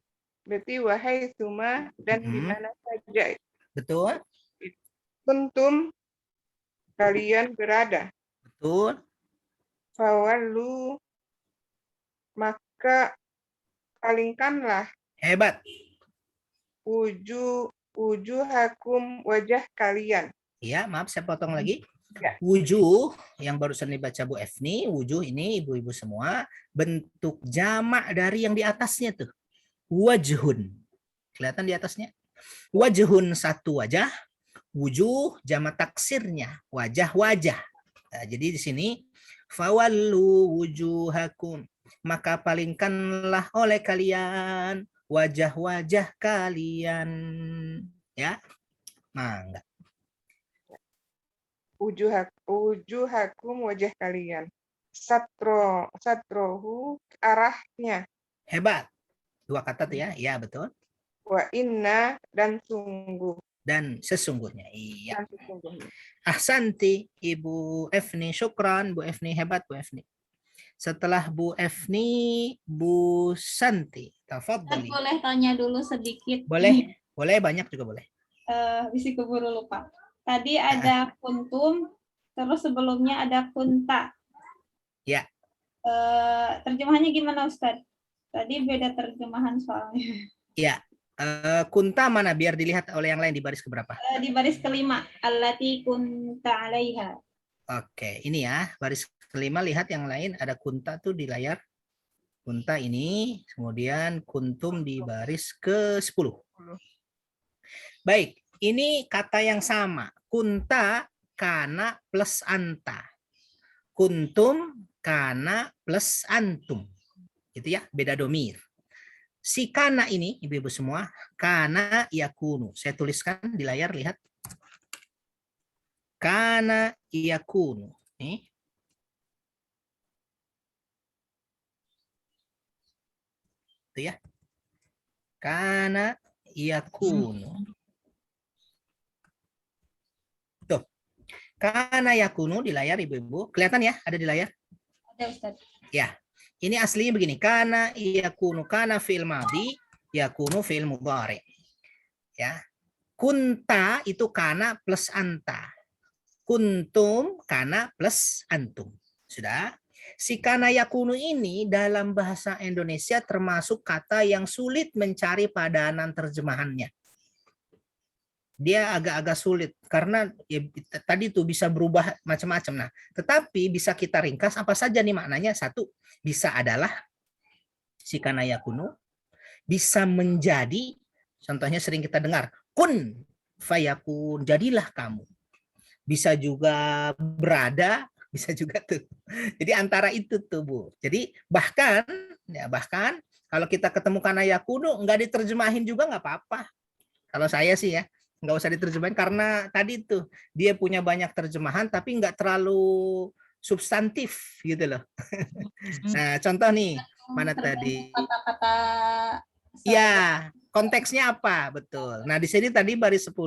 berarti wahaitsuma dan di mana saja. Betul. Kuntum kalian berada. Betul. Fawallu maka palingkanlah. Hebat. Wujuhakum wajah kalian. Iya, maaf saya potong lagi. Ya. Wujuh yang barusan dibaca Bu Efni, wujuh ini ibu-ibu semua bentuk jamak dari yang di atasnya tuh. Wajhun. Kelihatan di atasnya? Wajhun satu wajah, wujuh jamak taksirnya, wajah-wajah. Nah, jadi di sini fawallu wujuhakum, maka palingkanlah oleh kalian wajah-wajah kalian. Ya. Mangga. Wujuhakum wajah kalian. Satrohu arahnya. Hebat. Dua kata tuh ya. Iya, betul. Wa inna dan sungguh. Dan sesungguhnya. Iya. Dan sesungguhnya. Ahsanti Ibu Efni. Syukran Bu Efni. Hebat Bu Efni. Setelah Bu Efni, Bu Santi. Tafadhali. Boleh tanya dulu sedikit. Boleh. Boleh, banyak juga boleh. Bisa keburu lupa. Tadi ada kuntum, terus sebelumnya ada kunta. Ya. Terjemahannya gimana Ustadz? Tadi beda terjemahan soalnya. Ya. Kunta mana? Biar dilihat oleh yang lain di baris keberapa? Di baris kelima. Allati kunta alaiha. Oke, ini ya. Baris kelima, lihat yang lain. Ada kunta tuh di layar. Kunta ini. Kemudian kuntum di baris ke-10. Baik. Ini kata yang sama. Kunta, kana plus anta. Kuntum, kana plus antum. Gitu ya, beda domir. Si kana ini, ibu-ibu semua, kana yakunu. Saya tuliskan di layar, lihat. Kana yakunu. Nih. Itu ya. Kana yakunu. Tuh. Kana yakunu di layar ibu-ibu. Kelihatan ya? Ada di layar? Ada Ustaz. Ya. Ini aslinya begini. Kana yakunu. Kana fi'il madhi. Yakunu fi'il mudhari. Ya. Kunta itu kana plus anta. Kuntum kana plus antum. Sudah? Si kana yakunu ini dalam bahasa Indonesia termasuk kata yang sulit mencari padanan terjemahannya. Dia agak-agak sulit karena ya, tadi tuh bisa berubah macam-macam. Nah, tetapi bisa kita ringkas apa saja nih maknanya. Satu, bisa adalah si kana yakunu, bisa menjadi, contohnya sering kita dengar, kun fayakun, jadilah kamu. Bisa juga berada, bisa juga tuh. Jadi antara itu tuh Bu. Jadi bahkan kalau kita ketemu kana yakunu nggak diterjemahin juga nggak apa-apa. Kalau saya sih ya nggak usah diterjemahin karena tadi tuh dia punya banyak terjemahan tapi nggak terlalu substantif gitu loh. Nah, contoh nih, mana tadi? Kata-kata Ya, konteksnya apa? Betul. Nah, di sini tadi baris 10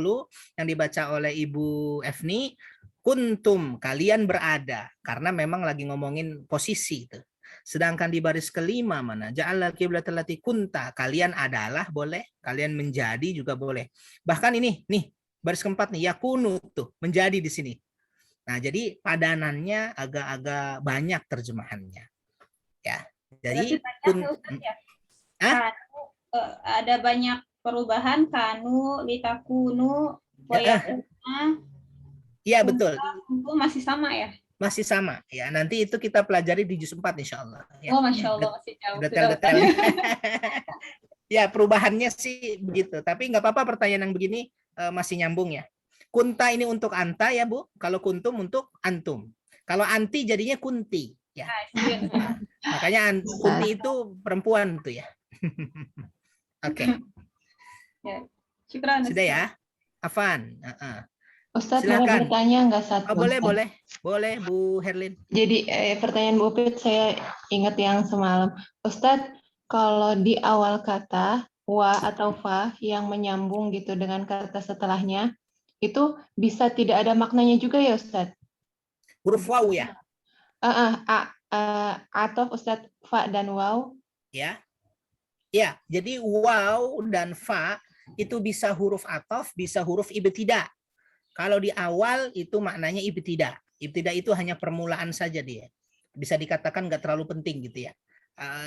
yang dibaca oleh Ibu Efni, kuntum, kalian berada. Karena memang lagi ngomongin posisi itu. Sedangkan di baris kelima mana? Ja'alal qiblatal lati kunta, kalian adalah boleh, kalian menjadi juga boleh. Bahkan ini nih, baris keempat nih, yakunu tuh, menjadi di sini. Nah, jadi padanannya agak-agak banyak terjemahannya. Ya. Jadi ada banyak perubahan kanu, litakunu, iya betul. Masih sama ya? Masih sama. Ya, nanti itu kita pelajari di juz 4 insya Allah. Ya. Oh, Masya Allah, masih jauh. Detail-detail. Ya, perubahannya sih begitu. Tapi nggak apa-apa pertanyaan yang begini masih nyambung ya. Kunta ini untuk anta ya Bu. Kalau kuntum untuk antum. Kalau anti jadinya kunti. Ya. Makanya kunti itu perempuan tuh ya. Oke. Ya. Syukran. Sudah ya. Afan. Ustadz, silakan. boleh bertanya nggak satu? Oh, boleh Bu Herlin. Jadi pertanyaan Bu Pit saya ingat yang semalam. Ustadz, kalau di awal kata wa atau fa yang menyambung gitu dengan kata setelahnya, itu bisa tidak ada maknanya juga ya Ustadz? Huruf waw ya? Atau Ustadz fa dan waw? Ya. Ya, jadi waw dan fa itu bisa huruf ataf, bisa huruf ibtida. Kalau di awal itu maknanya ibtida. Ibtida itu hanya permulaan saja dia. Bisa dikatakan nggak terlalu penting gitu ya.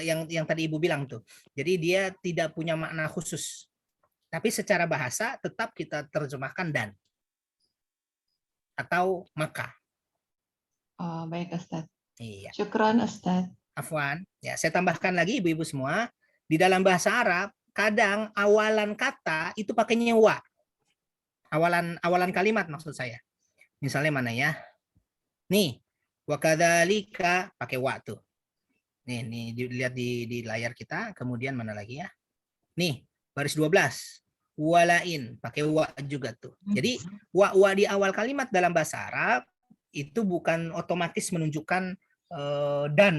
Yang tadi Ibu bilang tuh. Jadi dia tidak punya makna khusus. Tapi secara bahasa tetap kita terjemahkan dan. Atau maka. Oh, baik Ustadz. Iya. Syukron Ustadz. Afwan. Ya, saya tambahkan lagi Ibu-ibu semua. Di dalam bahasa Arab, kadang awalan kata itu pakainya wa. Awalan kalimat maksud saya. Misalnya mana ya? Nih, wa kadzalika pakai wa tuh. Nih dilihat di layar kita, kemudian mana lagi ya? Nih, baris 12. Walain pakai wa juga tuh. Jadi wa di awal kalimat dalam bahasa Arab itu bukan otomatis menunjukkan dan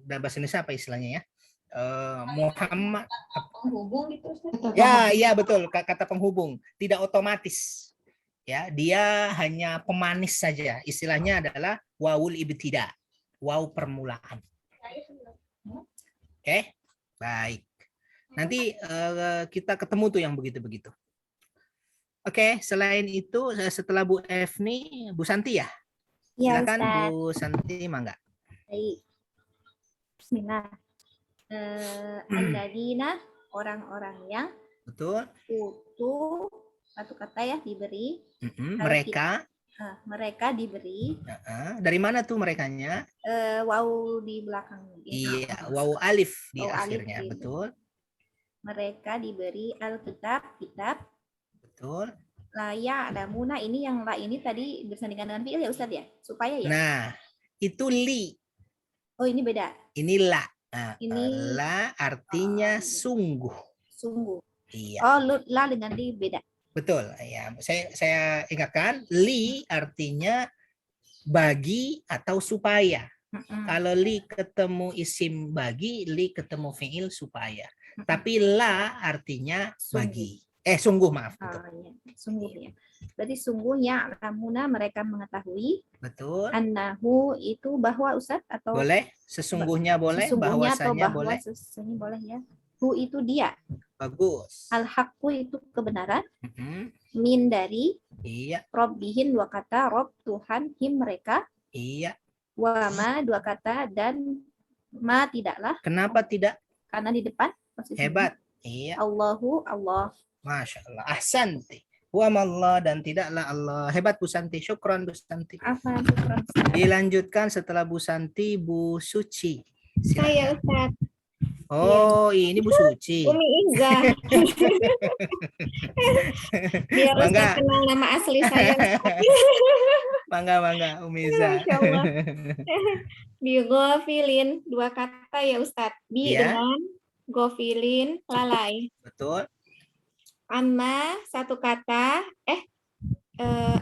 bahasa Indonesia apa istilahnya ya? Muhammad penghubung gitu. Ya, iya betul, kata penghubung, tidak otomatis. Ya, dia hanya pemanis saja. Istilahnya adalah wawul ibtida, waw permulaan. Oke, baik. Nanti kita ketemu tuh yang begitu-begitu. Oke, selain itu setelah Bu Efni, Bu Santi ya? Ya, silakan Ustaz. Bu Santi, mangga. Baik. Bismillah. Alladzina, orang-orang yang Betul. utuh, satu kata ya, diberi. Mereka. Mereka diberi. Dari mana tuh merekanya? Waw di belakang. Iya, waw alif di Waw akhirnya, alif, betul. Mereka diberi Alkitab, kitab. Betul. La ya'lamuna, ini yang la ini tadi bersandingan dengan fi'il ya Ustaz ya? Supaya ya? Nah, itu li. Oh, ini beda. Ini la. Nah, Ini la artinya sungguh. Sungguh. Iya. Oh, la dengan li beda. Betul. Ya, saya ingatkan, li artinya bagi atau supaya. Kalau li ketemu isim bagi, li ketemu fi'il supaya. Tapi la artinya bagi. Sungguh, maaf. Betul. Ya. Sungguh ya. Berarti sungguhnya alamuna mereka mengetahui. Betul. Annahu itu bahwa Ustaz atau boleh, sesungguhnya boleh, sesungguhnya atau bahwasanya bahwa boleh. Sesungguhnya boleh ya. Hu itu dia. Bagus. Al-haqqu itu kebenaran. Min dari. Iya. Robbihin dua kata, Rob Tuhan, him mereka. Iya. Wa ma dua kata dan ma tidaklah. Kenapa tidak? Karena di depan. Hebat. Iya. Allahu Allah. Masya Allah. Ahsanti. Wa mallah dan tidaklah Allah. Hebat Bu Santi. Syukron Bu Santi. Afan, syukron. Dilanjutkan setelah Bu Santi, Bu Suci. Saya Ustaz. Oh, ini Bu Suci. Umi Iza. Biar Ustaz kenal nama asli saya. Mangga Umi Iza. Bi gofilin dua kata ya Ustaz. Bi dengan gofilin lalai. Betul. Amma satu kata.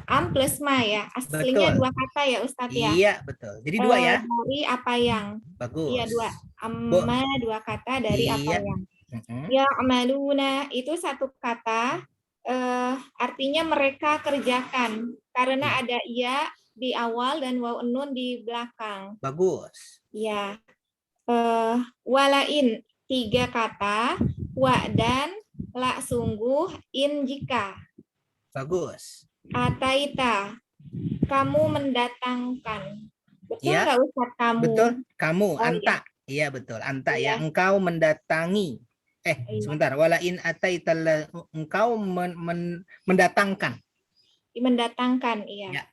am plus ma ya. Aslinya Betul. dua kata ya Ustadz ya. Iya, betul. Jadi dua ya. Dari apa yang. Bagus. Iya dua. Amma dua kata dari apa Iya. yang. Ya'maluna itu satu kata. Artinya mereka kerjakan. Karena ada iya di awal dan waw nun di belakang. Bagus. Ya. Walain 3 kata. Wa dan la sungguh, in jika. Bagus. Ataita, kamu mendatangkan. Betul Ya. nggak Ustaz kamu? Betul. Kamu, Oh, anta. Iya betul. Anta ya. Iya. Engkau mendatangi. Iya. Sebentar. Walain ataital, engkau mendatangkan. Mendatangkan, iya. Ya.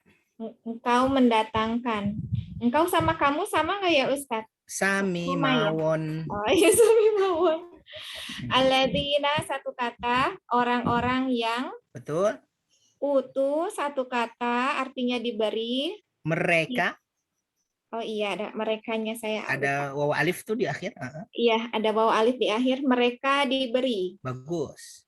Engkau mendatangkan. Engkau sama kamu sama nggak ya Ustaz? Sami Sama ya? mawon. Oh iya, sami mawon. Alladzina satu kata, orang-orang yang. Betul. Utu satu kata, artinya diberi. Mereka. Oh iya, ada merekanya saya. Ada waw alif tuh di akhir. Iya, ada waw alif di akhir. Mereka diberi. Bagus.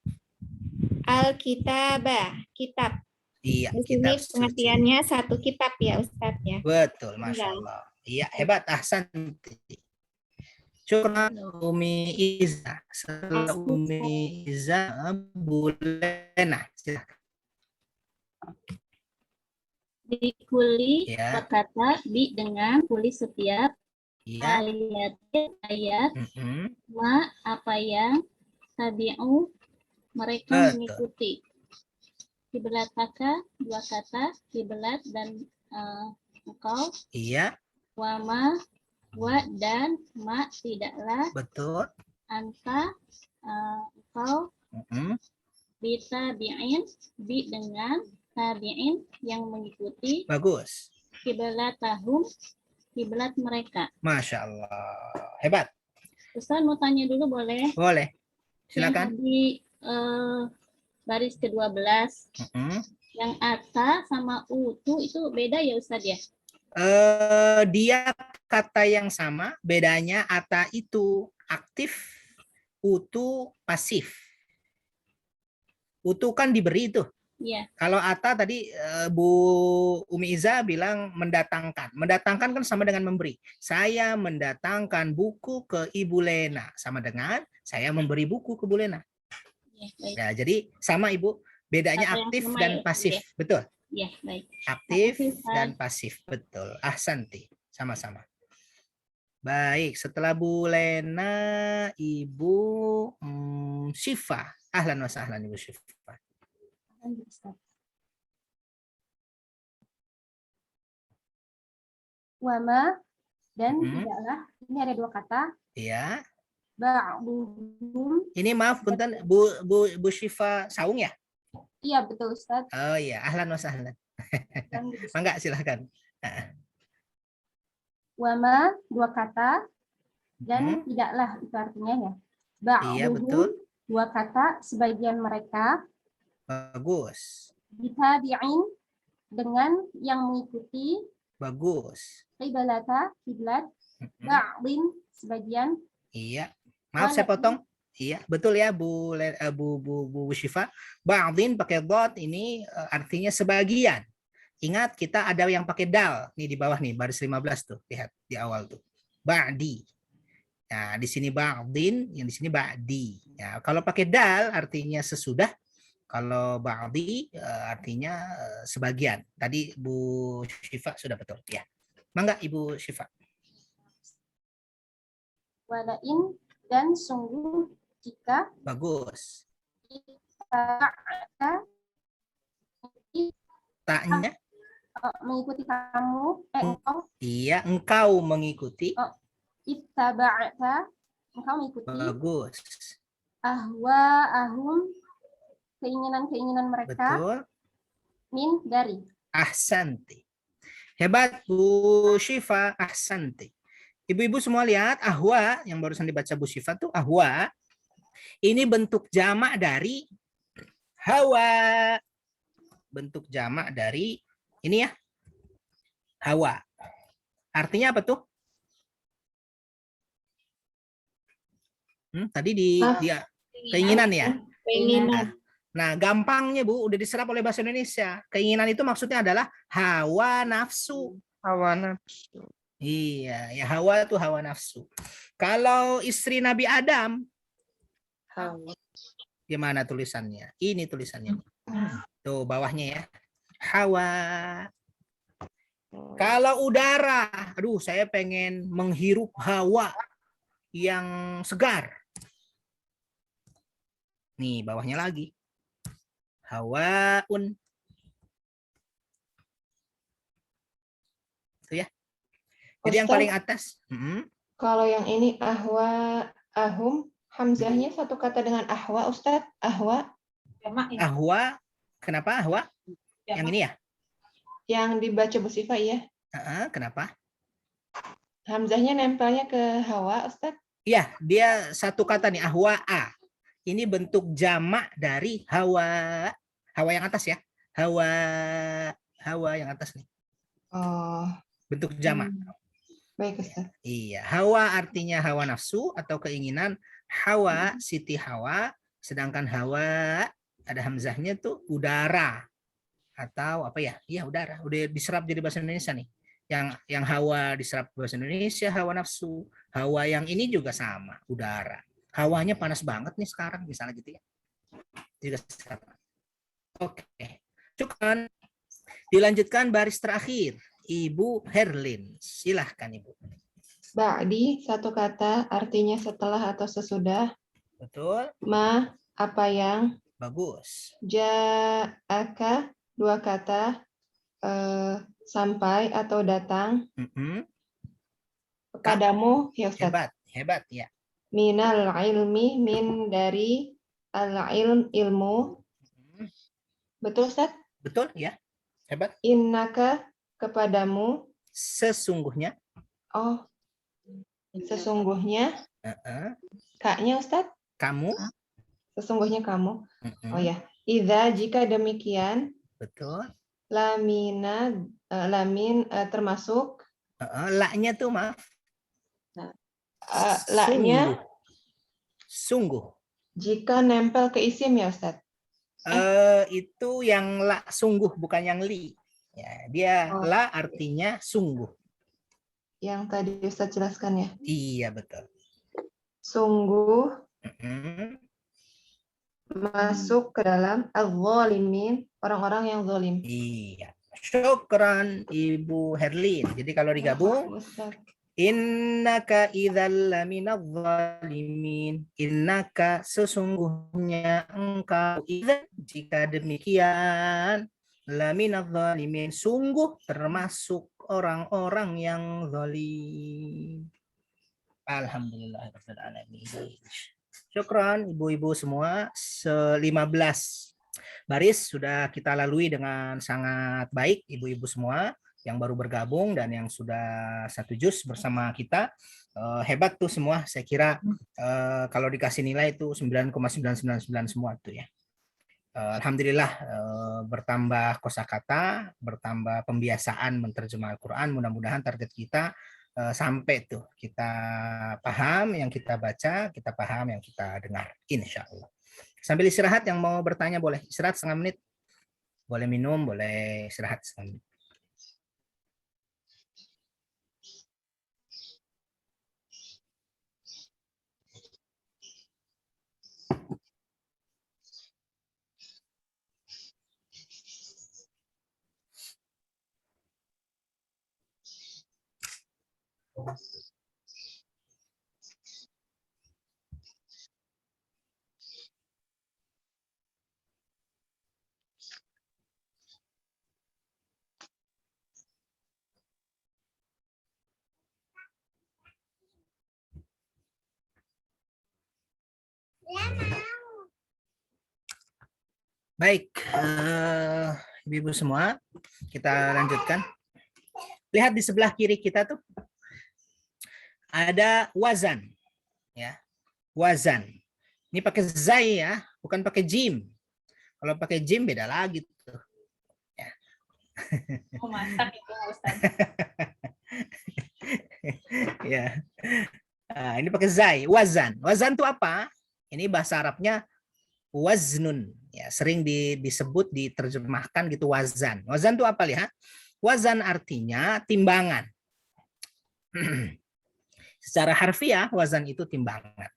Al-kitabah, kitab. Iya, Di sini kitab suci. pengertiannya satu kitab ya Ustadz ya. Betul, Masya Allah. Iya, hebat. Ahsanti. Syukran Umi Iza. Setelah Umi Iza, Bulena. Silakan. Di kuli Ya. kata bi dengan kuli setiap Iya. ayat ma apa yang tabi'u mereka Betul. mengikuti. Kiblat kata dua kata kiblat dan engkau. Iya. Wama wa dan ma tidaklah. Betul. Anta engkau. Bisa bi'in bi dengan tabi'in yang mengikuti. Bagus. Kiblat tahum kiblat mereka. Masya Allah. Hebat. Ustaz mau tanya dulu boleh? Boleh. Silakan. Yang tadi baris ke-12 yang ata sama utu itu beda ya Ustaz ya? Dia kata yang sama, bedanya ata itu aktif, utu pasif. Utu kan diberi itu. Iya. Kalau ata tadi Bu Umi Iza bilang mendatangkan. Mendatangkan kan sama dengan memberi. Saya mendatangkan buku ke Ibu Lena. Sama dengan saya memberi buku ke Bu Lena. Ya, baik. Ya, jadi sama Ibu. Bedanya Kata yang aktif sama dan ya, pasif. ya. Betul. Iya, baik. Aktif Makasih, Ustaz. dan pasif. Betul. Ahsanti. Sama-sama. Baik, setelah Bu Lena, Ibu Syifa. Ahlan wa sahlan Ibu Syifa. Wama dan tidaklah. Ini ada dua kata. Iya. Ba'duhum. Ini maaf, punten Bu Syifa Saung ya? Iya betul Ustaz. Oh iya, ahlan wa sahlan. Mangga silahkan. Wama dua kata dan tidaklah itu artinya ya. Ba'duhum, Iya betul. dua kata sebagian mereka. Bagus. Ditabi'in dengan yang mengikuti. Bagus. Qibalata kiblat. Ba'din sebagian. Iya. Maaf saya potong. Iya, betul ya Bu Syifa. Ba'din pakai dot ini artinya sebagian. Ingat kita ada yang pakai dal nih di bawah nih baris 15 tuh, lihat di awal tuh. Ba'di. Nah, di sini ba'din, yang di sini ba'di. Ya, kalau pakai dal artinya sesudah, kalau ba'di artinya sebagian. Tadi Bu Syifa sudah betul ya. Mangga Ibu Syifa. Walain dan sungguh jika. Bagus. Taknya mengikuti kamu, engkau. Iya, engkau mengikuti. Ittaba'ta, engkau mengikuti. Bagus. Ahwa'ahum, keinginan-keinginan mereka. Betul. Min dari. Ahsanti. Hebat Bu Syifa, ahsanti. Ibu-ibu semua lihat ahwa yang barusan dibaca Bu Syifa tuh ahwa. Ini bentuk jamak dari hawa. Bentuk jamak dari ini ya. Hawa. Artinya apa tuh? Tadi dia keinginan ya. Keinginan. Nah, gampangnya Bu, udah diserap oleh bahasa Indonesia. Keinginan itu maksudnya adalah hawa nafsu. Hawa nafsu. Iya, ya hawa itu hawa nafsu. Kalau istri Nabi Adam, Hawa. gimana tulisannya? Ini tulisannya. Tuh bawahnya ya. Hawa. Kalau udara, aduh saya pengen menghirup hawa yang segar. Nih bawahnya lagi. Hawaun. Itu ya. Jadi yang Ustaz, paling atas. Kalau yang ini ahwa, ahum, hamzahnya satu kata dengan ahwa, Ustaz. Ahwa. Ahwa. Kenapa ahwa? Yang ini ya? Yang dibaca Bu Sifa ya. Kenapa? Hamzahnya nempelnya ke hawa, Ustaz. Iya, dia satu kata nih, ahwa a. Ini bentuk jamak dari hawa. Hawa yang atas ya. Hawa yang atas nih. Oh. Bentuk jamak. Baik, Ustaz. Iya, hawa artinya hawa nafsu atau keinginan. Hawa, Siti Hawa. Sedangkan hawa, ada hamzahnya tuh udara. Atau apa ya? Iya, udara. Udah diserap jadi bahasa Indonesia nih. Yang hawa diserap bahasa Indonesia, hawa nafsu. Hawa yang ini juga sama, udara. Hawanya panas banget nih sekarang, misalnya gitu ya. Juga sama. Oke. Cukup. Dilanjutkan baris terakhir. Ibu Herlin. Silahkan Ibu. Ba'di, satu kata, artinya setelah atau sesudah. Betul. Ma, apa yang. Bagus. Ja'aka, dua kata, sampai atau datang. Kepadamu, ya Ustaz. Hebat, hebat ya. Minal ilmi, min dari al-ilm, ilmu. Betul, Ustaz? Betul, ya. Hebat. Innaka, kepadamu. Sesungguhnya. Oh, sesungguhnya. Kaknya, Ustaz? Kamu. Sesungguhnya kamu. Oh ya. Idza, jika demikian. Betul. Lamina, lamin termasuk. La-nya tuh maaf. La-nya. Sungguh. Jika nempel ke isim ya Ustaz? Itu yang la sungguh, bukan yang li. Ya, dia la artinya sungguh. Yang tadi Ustaz jelaskan ya? Iya, betul. Sungguh masuk ke dalam al-zalimin, orang-orang yang zalim. Iya. Syukran Ibu Herlin. Jadi kalau digabung, innaka idzal laminadz zalimin. Innaka, sesungguhnya engkau, idzal, jika demikian, laminadz zalimin, sungguh termasuk orang-orang yang zalim. Alhamdulillahirabbil alamin. Syukran ibu-ibu semua. 15 baris sudah kita lalui dengan sangat baik, ibu-ibu semua yang baru bergabung dan yang sudah satu juz bersama kita. Hebat tuh semua, saya kira kalau dikasih nilai itu 9,999 semua tuh ya. Alhamdulillah bertambah kosakata, bertambah pembiasaan menerjemah Al-Quran. Mudah-mudahan target kita sampai tuh kita paham yang kita baca, kita paham yang kita dengar, insya Allah. Sambil istirahat, yang mau bertanya boleh istirahat setengah menit, boleh minum, boleh istirahat setengah menit. Baik, ibu-ibu semua, kita lanjutkan. Lihat di sebelah kiri kita tuh ada wazan, ya, wazan. Ini pakai zai ya, bukan pakai jim. Kalau pakai jim beda lagi tuh. Ya. Oh, mantap itu Ustaz. Ya. Nah, ini pakai zai, wazan. Wazan itu apa? Ini bahasa Arabnya waznun. Ya, sering disebut, diterjemahkan gitu wazan. Wazan itu apa, lihat? Wazan artinya timbangan. Secara harfiah, wazan itu timbangan.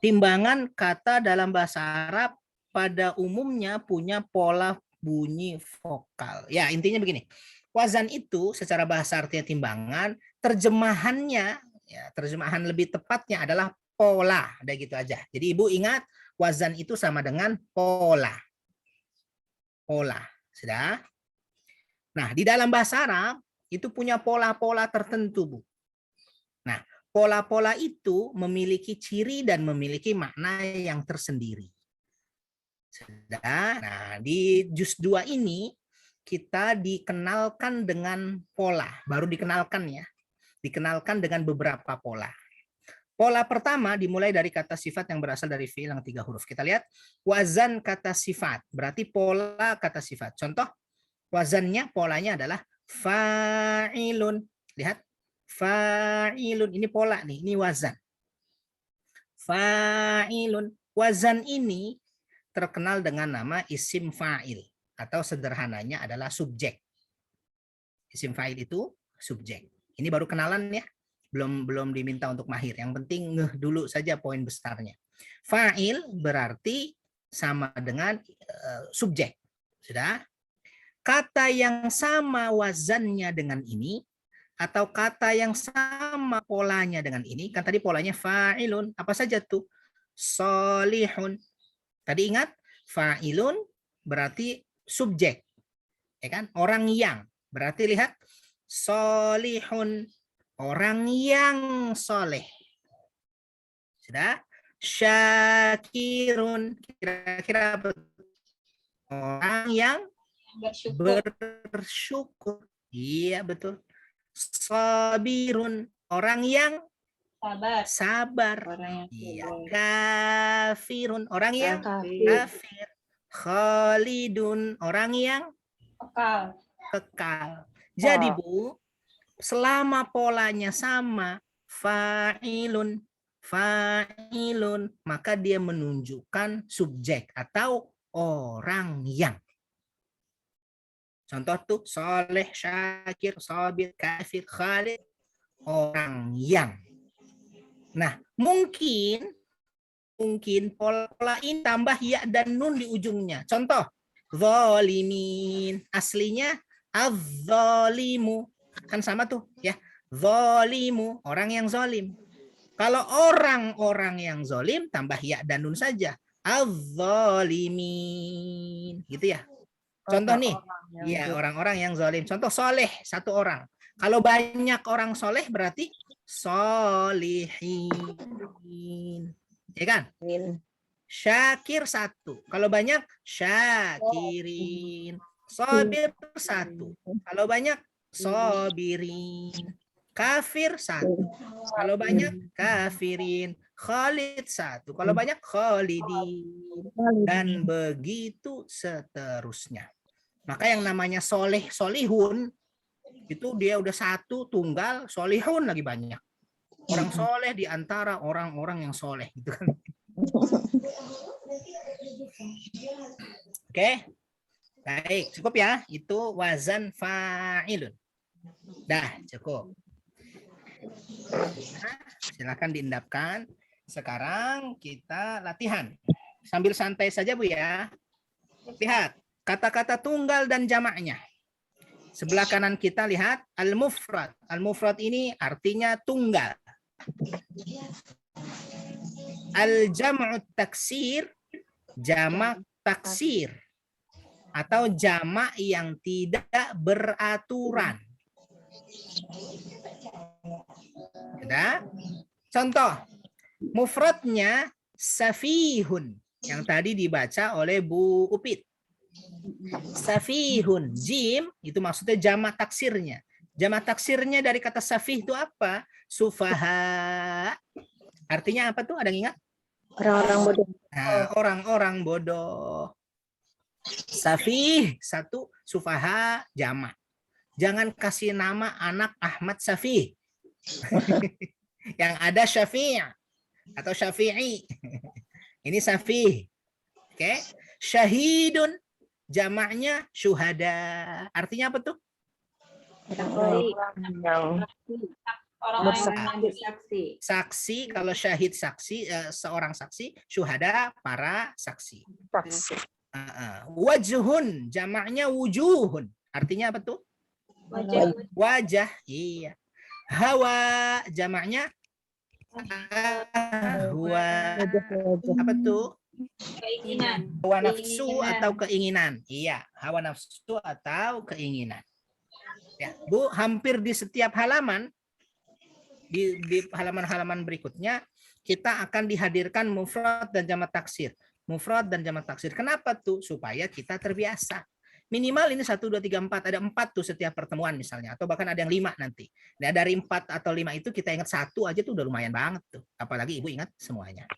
Timbangan kata dalam bahasa Arab pada umumnya punya pola bunyi vokal. Ya, intinya begini. Wazan itu secara bahasa artinya timbangan, terjemahannya, ya, terjemahan lebih tepatnya adalah pola. Ada gitu aja. Jadi Ibu ingat, wazan itu sama dengan pola. Pola. Sudah? Nah, di dalam bahasa Arab itu punya pola-pola tertentu, Bu. Nah, pola-pola itu memiliki ciri dan memiliki makna yang tersendiri. Nah, di juz 2 ini kita dikenalkan dengan pola, baru dikenalkan ya. Dikenalkan dengan beberapa pola. Pola pertama dimulai dari kata sifat yang berasal dari fi'il yang 3 huruf. Kita lihat wazan kata sifat, berarti pola kata sifat. Contoh, wazannya, polanya adalah fa'ilun. Lihat. Fa'ilun, ini pola nih, ini wazan. Fa'ilun, wazan ini terkenal dengan nama isim fa'il atau sederhananya adalah subjek. Isim fa'il itu subjek. Ini baru kenalan ya, belum diminta untuk mahir. Yang penting ngeh dulu saja poin besarnya. Fa'il berarti sama dengan subjek. Sudah? Kata yang sama wazannya dengan ini atau kata yang sama polanya dengan ini, kan tadi polanya fa'ilun, apa saja tuh? Solihun. Tadi ingat, fa'ilun berarti subjek, ya kan? Orang yang, berarti lihat, solihun, orang yang soleh. Sudah? Syakirun, kira-kira orang yang bersyukur. Iya, betul. Sabirun, orang yang sabar. Iya. Kafirun, orang yang kafir. Khalidun, orang yang kekal. Jadi Bu, selama polanya sama, fa'ilun, maka dia menunjukkan subjek atau orang yang. Contoh tuh, soleh, syakir, sabir, kafir, khalid, orang yang. Nah, mungkin pola ini tambah ya dan nun di ujungnya. Contoh, zalimin, aslinya az-zalimu. Kan sama tuh ya. Zalimu, orang yang zalim. Kalau orang-orang yang zalim tambah ya dan nun saja. Az-zalimin. Gitu ya. Contoh nih, ya orang-orang yang zalim. Contoh soleh, satu orang. Kalau banyak orang soleh berarti solihin. Ya kan? Syakir satu. Kalau banyak syakirin. Sabir satu. Kalau banyak sabirin. Kafir satu. Kalau banyak kafirin. Khalid satu. Kalau banyak khalidin. Dan begitu seterusnya. Maka yang namanya soleh, solihun, itu dia udah satu, tunggal, solihun lagi banyak. Orang soleh di antara orang-orang yang soleh. Gitu kan. Oke. Baik, cukup ya. Itu wazan fa'ilun. Dah, cukup. Nah, silakan diendapkan. Sekarang kita latihan. Sambil santai saja Bu ya. Lihat. Kata-kata tunggal dan jamaknya. Sebelah kanan kita lihat al-mufrad. Al-mufrad ini artinya tunggal. Al-jam'u taksir, jamak taksir. Atau jamak yang tidak beraturan. Ada? Contoh, mufradnya safihun. Yang tadi dibaca oleh Bu Upit. Safihun, jim itu maksudnya jamak taksirnya. Jamak taksirnya dari kata safih itu apa? Sufaha. Artinya apa tuh? Ada yang ingat? Orang-orang bodoh. Nah, orang-orang bodoh. Safih satu, sufaha jamak. Jangan kasih nama anak Ahmad Safih. Yang ada Syafi' atau Syafi'i. Ini Safih. Oke. Syahidun jamaknya syuhada. Artinya apa tuh? Orang-orang yang bersaksi. Saksi, kalau syahid saksi, seorang saksi, syuhada para saksi. Wajhun jamaknya wujuhun. Artinya apa tuh? Wajah. Wajah. Iya. Hawa jamaknya ahwa. Apa tuh? Keinginan. Hawa nafsu atau keinginan. Iya, hawa nafsu atau keinginan. Ya, Bu, hampir di setiap halaman, di halaman-halaman berikutnya, kita akan dihadirkan mufrad dan jamak taksir. Mufrad dan jamak taksir. Kenapa tuh? Supaya kita terbiasa. Minimal ini 1, 2, 3, 4. Ada 4 tuh setiap pertemuan misalnya. Atau bahkan ada yang 5 nanti. Nah, dari 4 atau 5 itu kita ingat 1 aja tuh udah lumayan banget tuh. Apalagi Ibu ingat semuanya.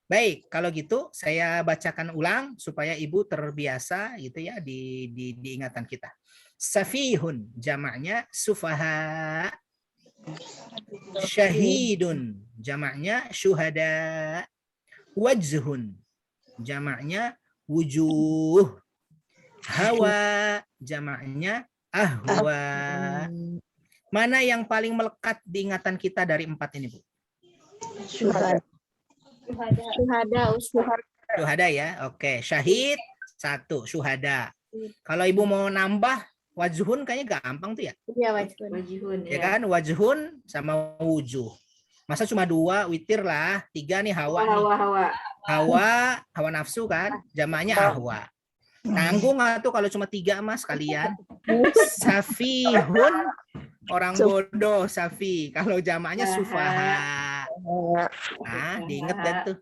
Baik, kalau gitu saya bacakan ulang supaya Ibu terbiasa gitu ya di ingatan kita. Safihun jamaknya sufaha. Syahidun jamaknya syuhada. Wajhun jamaknya wujuh. Hawa jamaknya ahwa. Mana yang paling melekat di ingatan kita dari 4 ini, Bu? Syuhada. Syuhada ya. Oke, syahid 1, syuhada. Kalau Ibu mau nambah wajhun kayaknya gampang tuh ya. Iya, wajhun. Wajihun. Ya kan? Wajhun sama wujuh. Masa cuma 2, witir lah. 3 nih hawa nih. Hawa nafsu kan? Jamaknya ahwa. Tanggung tuh kalau cuma 3 Mas kalian. Safihun orang bodoh safi. Kalau jamaknya sufaha. Nah, diinget dah tuh.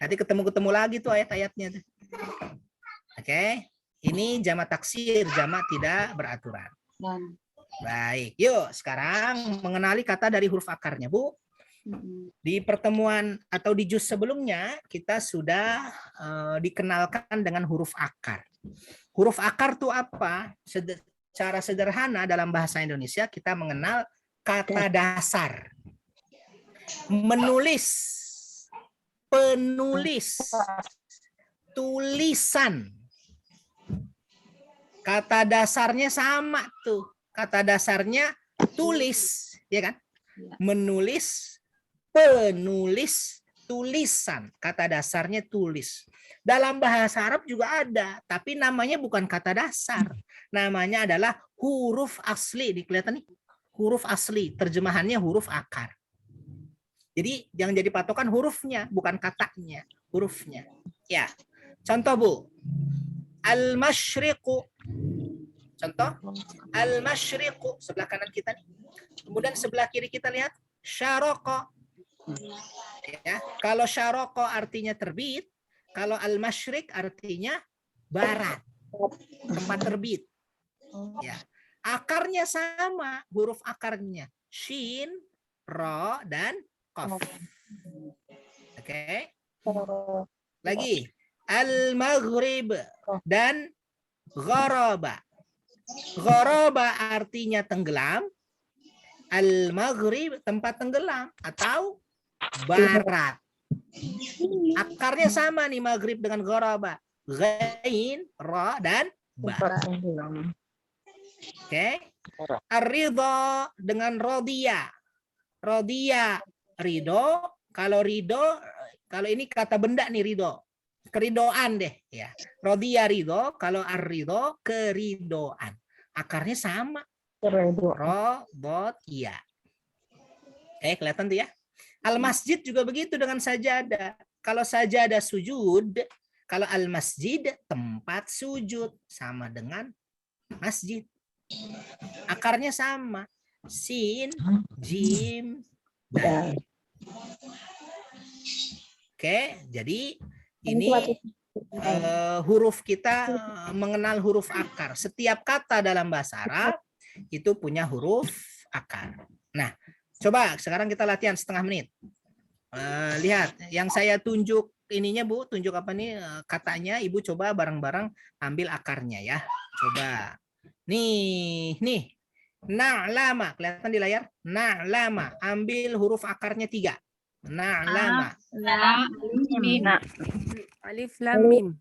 Nanti ketemu lagi tuh ayat-ayatnya tuh. Oke. Ini jamak taksir, jamak tidak beraturan. Baik, yuk sekarang mengenali kata dari huruf akarnya, Bu. Di pertemuan atau di juz sebelumnya kita sudah dikenalkan dengan huruf akar. Huruf akar itu apa? Secara sederhana dalam bahasa Indonesia kita mengenal kata dasar. Menulis, penulis, tulisan. Kata dasarnya sama tuh. Kata dasarnya tulis, ya kan? Menulis, penulis, tulisan. Kata dasarnya tulis. Dalam bahasa Arab juga ada, tapi namanya bukan kata dasar. Namanya adalah huruf asli. Kelihatan nih? Huruf asli. Terjemahannya huruf akar. Jadi yang jadi patokan hurufnya, bukan katanya. Hurufnya. Ya. Contoh, Bu. Al-masyriqu. Contoh. Al-masyriqu. Sebelah kanan kita nih. Kemudian sebelah kiri kita lihat. Syaroko. Ya, kalau syaroko artinya terbit, kalau al-masyriq artinya barat, tempat terbit. Ya, akarnya sama, huruf akarnya shin, ro, dan qaf. Oke. Lagi al-maghrib dan gharaba. Gharaba artinya tenggelam, al-maghrib tempat tenggelam atau barat. Akarnya sama nih maghrib dengan gharaba. Ghain, ra, dan ba. Oke. Ar-ridha dengan rodiya. Rodiya, ridho. Kalau ridho, kalau ini kata benda nih ridho. Keridoan deh. Ya. Rodiya ridho, kalau ar-ridho keridoan. Akarnya sama. Ro, bot, iya. Oke, kelihatan tuh ya. Al-masjid juga begitu dengan sajadah. Kalau sajadah sujud, kalau al-masjid tempat sujud sama dengan masjid. Akarnya sama. Sin, jim, dal. Oke, jadi ini huruf kita mengenal huruf akar. Setiap kata dalam bahasa Arab itu punya huruf akar. Nah, coba sekarang kita latihan setengah menit. Lihat, yang saya tunjuk ininya Bu, tunjuk apa nih katanya, Ibu coba bareng-bareng ambil akarnya ya. Coba. Nih. Na'lama, kelihatan di layar? Na'lama, ambil huruf akarnya 3. Na'lama. Alif lam mim.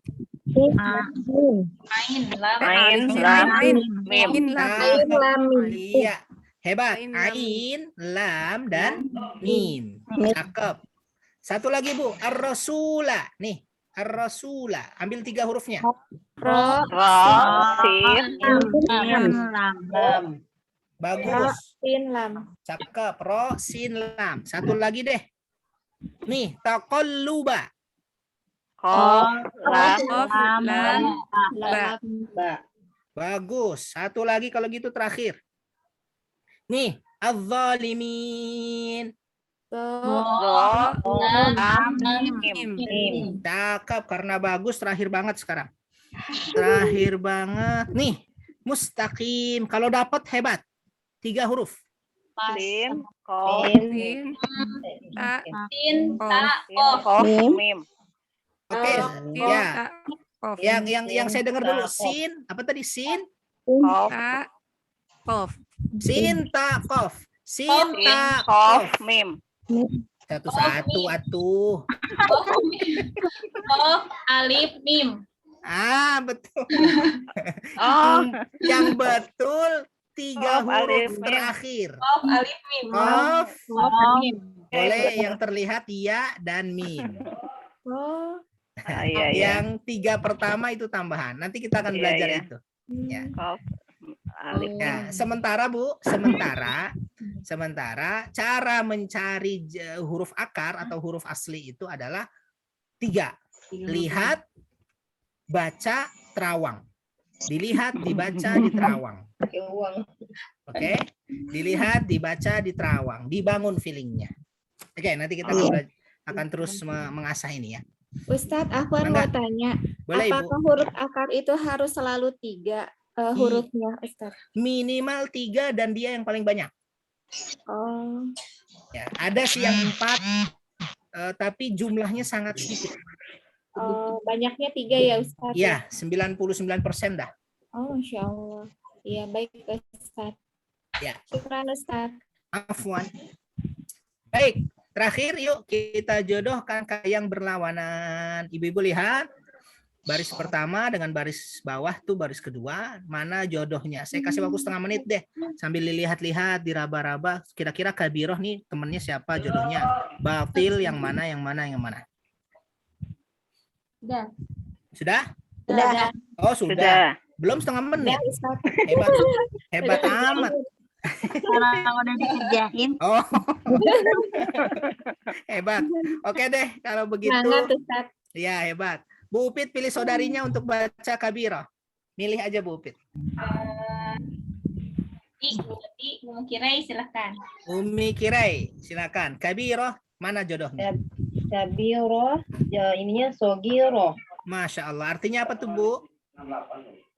Ain, lam, Ain, Ain, lam, ain, mim. ain, lam. Ain, lam, mim. Iya, hebat. Ain, lam, Ain, lam, dan mim. Cakep. Satu lagi Bu, ar-rasula. Nih, ar-rasula. Ambil 3 hurufnya. Ro, Ro, sin, Lam. Bagus. sin, lam. Cakep. Ro, sin, lam. Satu lagi deh. Nih, taqalluba. kof, lam, Qaf, lam, ba. Ba. Bagus. Satu lagi kalau gitu terakhir. Nih, adz-dzalimin. So, ro, lam, Mim. mim. Cakep, karena bagus. Terakhir banget sekarang. Terakhir banget. Nih, mustaqim. Kalau dapat hebat. 3 huruf. Sin, kof, Sin, ta, sin, Qaf. ta, sin, kof. kof, Mim. mim. Oke, Sin, ya. ta, Qaf. Yang saya dengar dulu sin, apa tadi sin? Kof, Ta, Qaf. Sin ta kof. Sin sin, ta kof, kof. mim. Satu-satu atuh. Kof, alif, mim. Ah, betul. Oh, Yang betul 3 Kof, alif, huruf mim. terakhir. Kof, alif, mim. Kof, Mim. boleh yang terlihat ya dan mim. oh, iya, iya. Yang 3 pertama itu tambahan. Nanti kita akan Iya, belajar iya. itu. Ya. Kof, alif, Ya, sementara Bu, sementara cara mencari huruf akar atau huruf asli itu adalah 3. Lihat, baca, terawang. Dilihat, dibaca, diterawang. Oke? Dilihat, dibaca, diterawang. Dibangun feelingnya. Oke, nanti kita akan terus mengasah ini ya. Ustadz, Afwan mau Mangga. tanya, Boleh Ibu. apakah huruf akar itu harus selalu 3 hurufnya, Ustadz? Minimal 3 dan dia yang paling banyak. Oh, Ya, ada sih yang 4, tapi jumlahnya sangat sedikit. banyaknya 3 ya, Ustadz? Ya, 99% dah. Oh, Masya Allah. Iya, baik, Ustadz. Ya. Syukran, Ustadz. Afwan. Baik, terakhir yuk kita jodohkan ke yang berlawanan. Ibu-ibu lihat baris pertama dengan baris bawah tuh baris kedua, mana jodohnya? Saya kasih waktu setengah menit deh sambil dilihat-lihat, diraba-raba. Kira-kira kabiroh nih temennya siapa jodohnya? Batil yang mana, yang mana, yang mana? Sudah. Sudah? Sudah. Oh, sudah. Sudah. Belum setengah menit. Ustadz. Hebat, hebat amat. Kalau udah dikerjain. Oh, hebat. Oke deh, kalau begitu. Semangat, Ustadz. Ya, hebat. Bu Upit pilih saudarinya untuk baca kabirah. Milih aja Bu Upit. Berarti Kirai silahkan. Umi Kirai, silakan. Kabirah, mana jodohnya? Kabiro, ininya sogiro. Masya Allah. Artinya apa tuh Bu?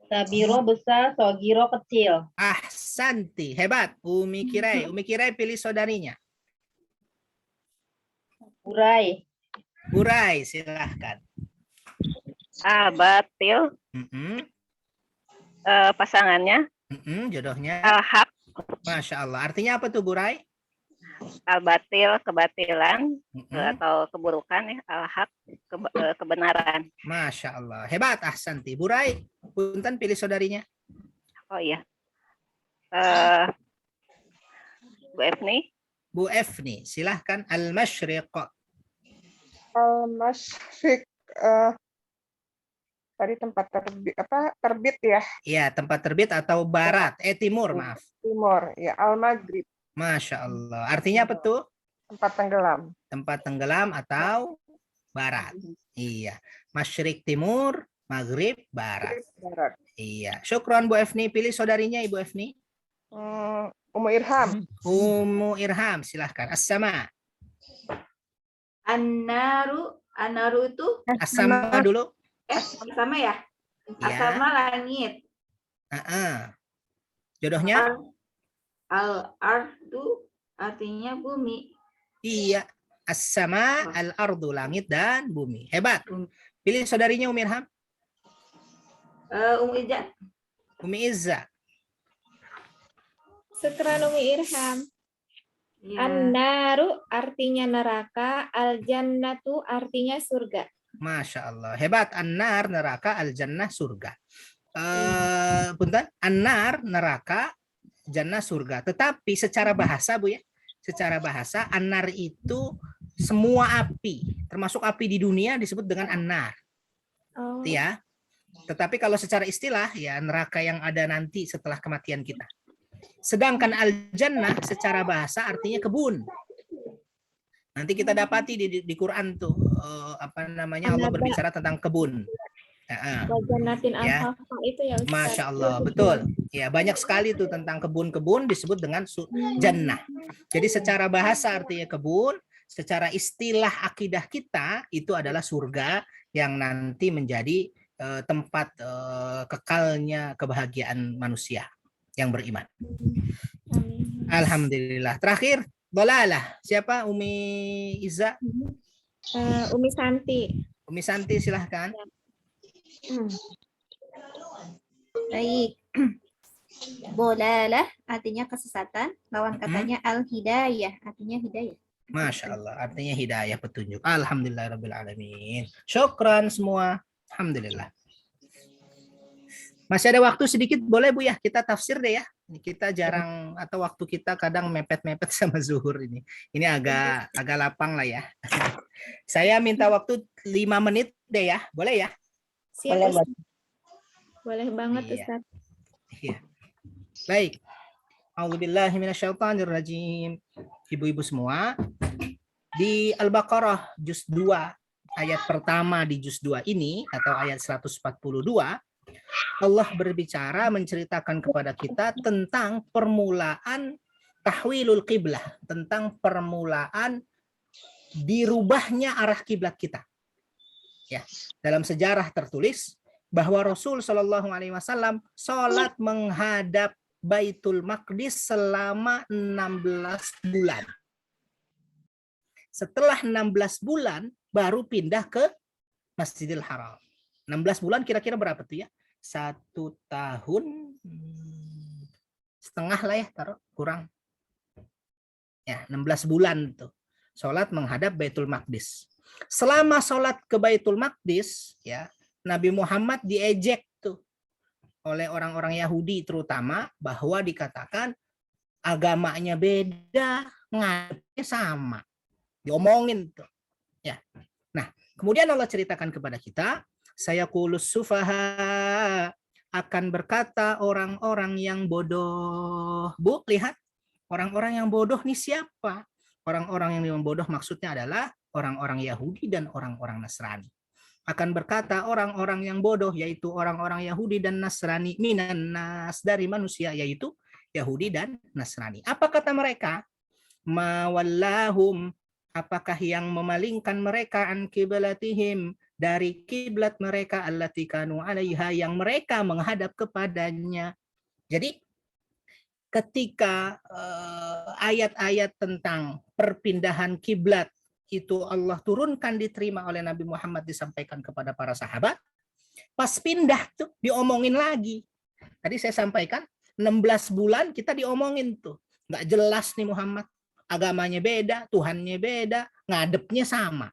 Kabiro besar, sogiro kecil. Santi, hebat. Umi Kirai. Umi Kirai pilih saudarinya. Burai. Burai, silahkan. Batil, pasangannya. Jodohnya. Al-haq, Masya Allah. Artinya apa tuh Burai? al-batil, kebatilan atau keburukan ya. Al-haq, kebenaran. Masya Allah. Hebat, Santi. Burai, punten pilih saudarinya. Oh iya. Bu Efni. Bu Efni, silahkan. Al-Masyriq. Al-Masyriq, tadi tempat terbit terbit ya? Ya, tempat terbit atau barat, timur, maaf. Timur, ya. Al-Maghrib, Masya Allah. Artinya apa tuh? tempat tenggelam. Tempat tenggelam atau barat. Iya. Masyrik timur, maghrib barat. Barat. Iya. Syukron Bu Efni. Pilih saudarinya Ibu Efni. Umu Irham. Umu Irham, silahkan. As-sama. An-naru itu As-sama dulu. sama ya? Sama langit. Jodohnya? Al-ardu artinya bumi. Iya. As-sama, al-ardu, langit dan bumi. Hebat. Pilih saudarinya Umi Irham. Umi Izzah. Umi Izzah. Syukran, Umi Irham. Ya. An-naru artinya neraka, al-jannatu artinya surga. Masya Allah. Hebat. An-nar neraka, al-jannah surga. Punten, an-nar neraka, jannah surga. Tetapi secara bahasa Bu ya, secara bahasa an-nar itu semua api, termasuk api di dunia disebut dengan an-nar. Ya. Tetapi kalau secara istilah ya neraka yang ada nanti setelah kematian kita. Sedangkan al-jannah secara bahasa artinya kebun. Nanti kita dapati di Quran tuh apa namanya Allah berbicara tentang kebun. Ya. Itu ya Ustaz. Masya Allah, betul. Ya, banyak sekali tuh tentang kebun-kebun disebut dengan jannah. Jadi secara bahasa artinya kebun, secara istilah akidah kita itu adalah surga yang nanti menjadi tempat kekalnya kebahagiaan manusia yang beriman. Alhamdulillah. Terakhir, Dolalah. Siapa? Umi Iza? Umi Santi. Umi Santi silahkan. Baik. Dolalah artinya kesesatan, lawan katanya al-hidayah artinya hidayah. Masya Allah, artinya hidayah, petunjuk. Alhamdulillahirrabbilalamin. Syukran semua. Alhamdulillah. Masih ada waktu sedikit, boleh Bu ya? Kita tafsir deh ya. Kita jarang, atau waktu kita kadang mepet-mepet sama zuhur ini. Ini agak lapang lah ya. Saya minta waktu 5 menit deh ya. Boleh ya? Siap, Ustaz. Boleh banget Ustaz. Iya. Baik. A'udzubillahi minasyaitonirrajim. Ibu-ibu semua, di Al-Baqarah juz 2 ayat pertama di juz 2 ini atau ayat 142, Allah berbicara menceritakan kepada kita tentang permulaan tahwilul qiblah, tentang permulaan dirubahnya arah kiblat kita. Ya, dalam sejarah tertulis bahwa Rasul Shallallahu Alaihi Wasallam sholat menghadap Baitul Maqdis selama 16 bulan. Setelah 16 bulan baru pindah ke Masjidil Haram. 16 bulan kira-kira berapa tuh ya? 1 tahun setengah lah ya, taruh kurang. Ya, 16 bulan tuh. Sholat menghadap Baitul Maqdis. Selama sholat ke Baitul Maqdis, ya, Nabi Muhammad diejek tuh oleh orang-orang Yahudi terutama, bahwa dikatakan agamanya beda, ngadepnya sama. Diomongin tuh. Ya. Nah, kemudian Allah ceritakan kepada kita, saya kulus sufaha, akan berkata orang-orang yang bodoh. Bu, lihat. Orang-orang yang bodoh nih siapa? Orang-orang yang bodoh maksudnya adalah orang-orang Yahudi dan orang-orang Nasrani. Akan berkata orang-orang yang bodoh, yaitu orang-orang Yahudi dan Nasrani, minan nas, dari manusia, yaitu Yahudi dan Nasrani. Apa kata mereka? Ma wallahum, apakah yang memalingkan mereka an kiblatihim, dari kiblat mereka, allati kanu alaiha, yang mereka menghadap kepadanya. Jadi ketika ayat-ayat tentang perpindahan kiblat itu Allah turunkan, diterima oleh Nabi Muhammad, disampaikan kepada para sahabat, pas pindah tuh diomongin lagi. Tadi saya sampaikan 16 bulan kita diomongin tuh, nggak jelas nih Muhammad, agamanya beda, Tuhannya beda, ngadepnya sama.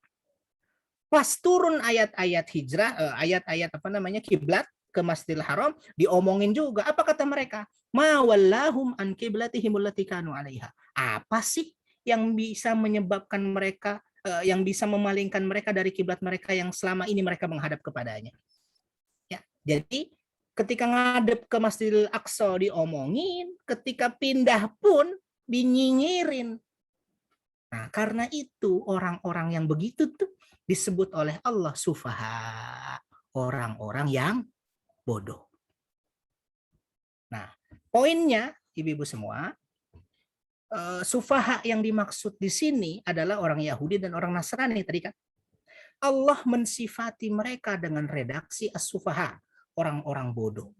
Pas turun ayat-ayat hijrah, ayat-ayat apa namanya kiblat ke Masjidil Haram, diomongin juga. Apa kata mereka? Ma wallahum an qiblatihim allati kanu 'alaiha. Apa sih yang bisa menyebabkan mereka, yang bisa memalingkan mereka dari kiblat mereka yang selama ini mereka menghadap kepadanya? Ya, jadi ketika ngadep ke Masjidil Aqsa diomongin, ketika pindah pun dinyinyirin. Nah, karena itu orang-orang yang begitu tuh disebut oleh Allah sufaha, orang-orang yang bodoh. Nah, poinnya ibu-ibu semua, sufaha yang dimaksud di sini adalah orang Yahudi dan orang Nasrani tadi kan. Allah mensifati mereka dengan redaksi as-sufaha, orang-orang bodoh.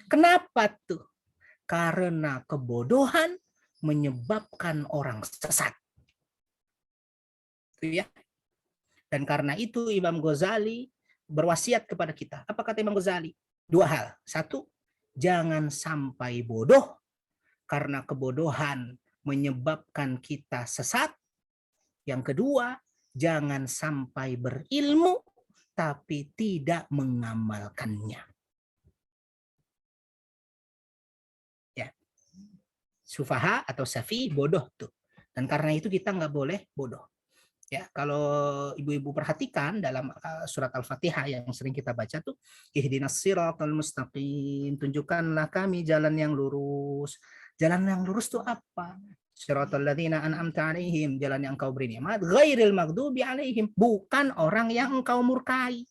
Kenapa tuh? Karena kebodohan menyebabkan orang sesat. Itu ya. Dan karena itu Imam Ghazali berwasiat kepada kita. Apa kata Imam Ghazali? 2 hal. 1, jangan sampai bodoh, karena kebodohan menyebabkan kita sesat. Yang kedua, jangan sampai berilmu, tapi tidak mengamalkannya. Ya. Sufaha atau safi bodoh tuh. Dan karena itu kita nggak boleh bodoh. Ya, kalau ibu-ibu perhatikan dalam surat Al-Fatihah yang sering kita baca tuh, ihdinas siratal mustaqim, tunjukkanlah kami jalan yang lurus. Jalan yang lurus tuh apa? Siratal ladzina an'amta alaihim, jalan yang engkau beri nikmat, ghairil maghdubi alaihim, bukan orang yang engkau murkai.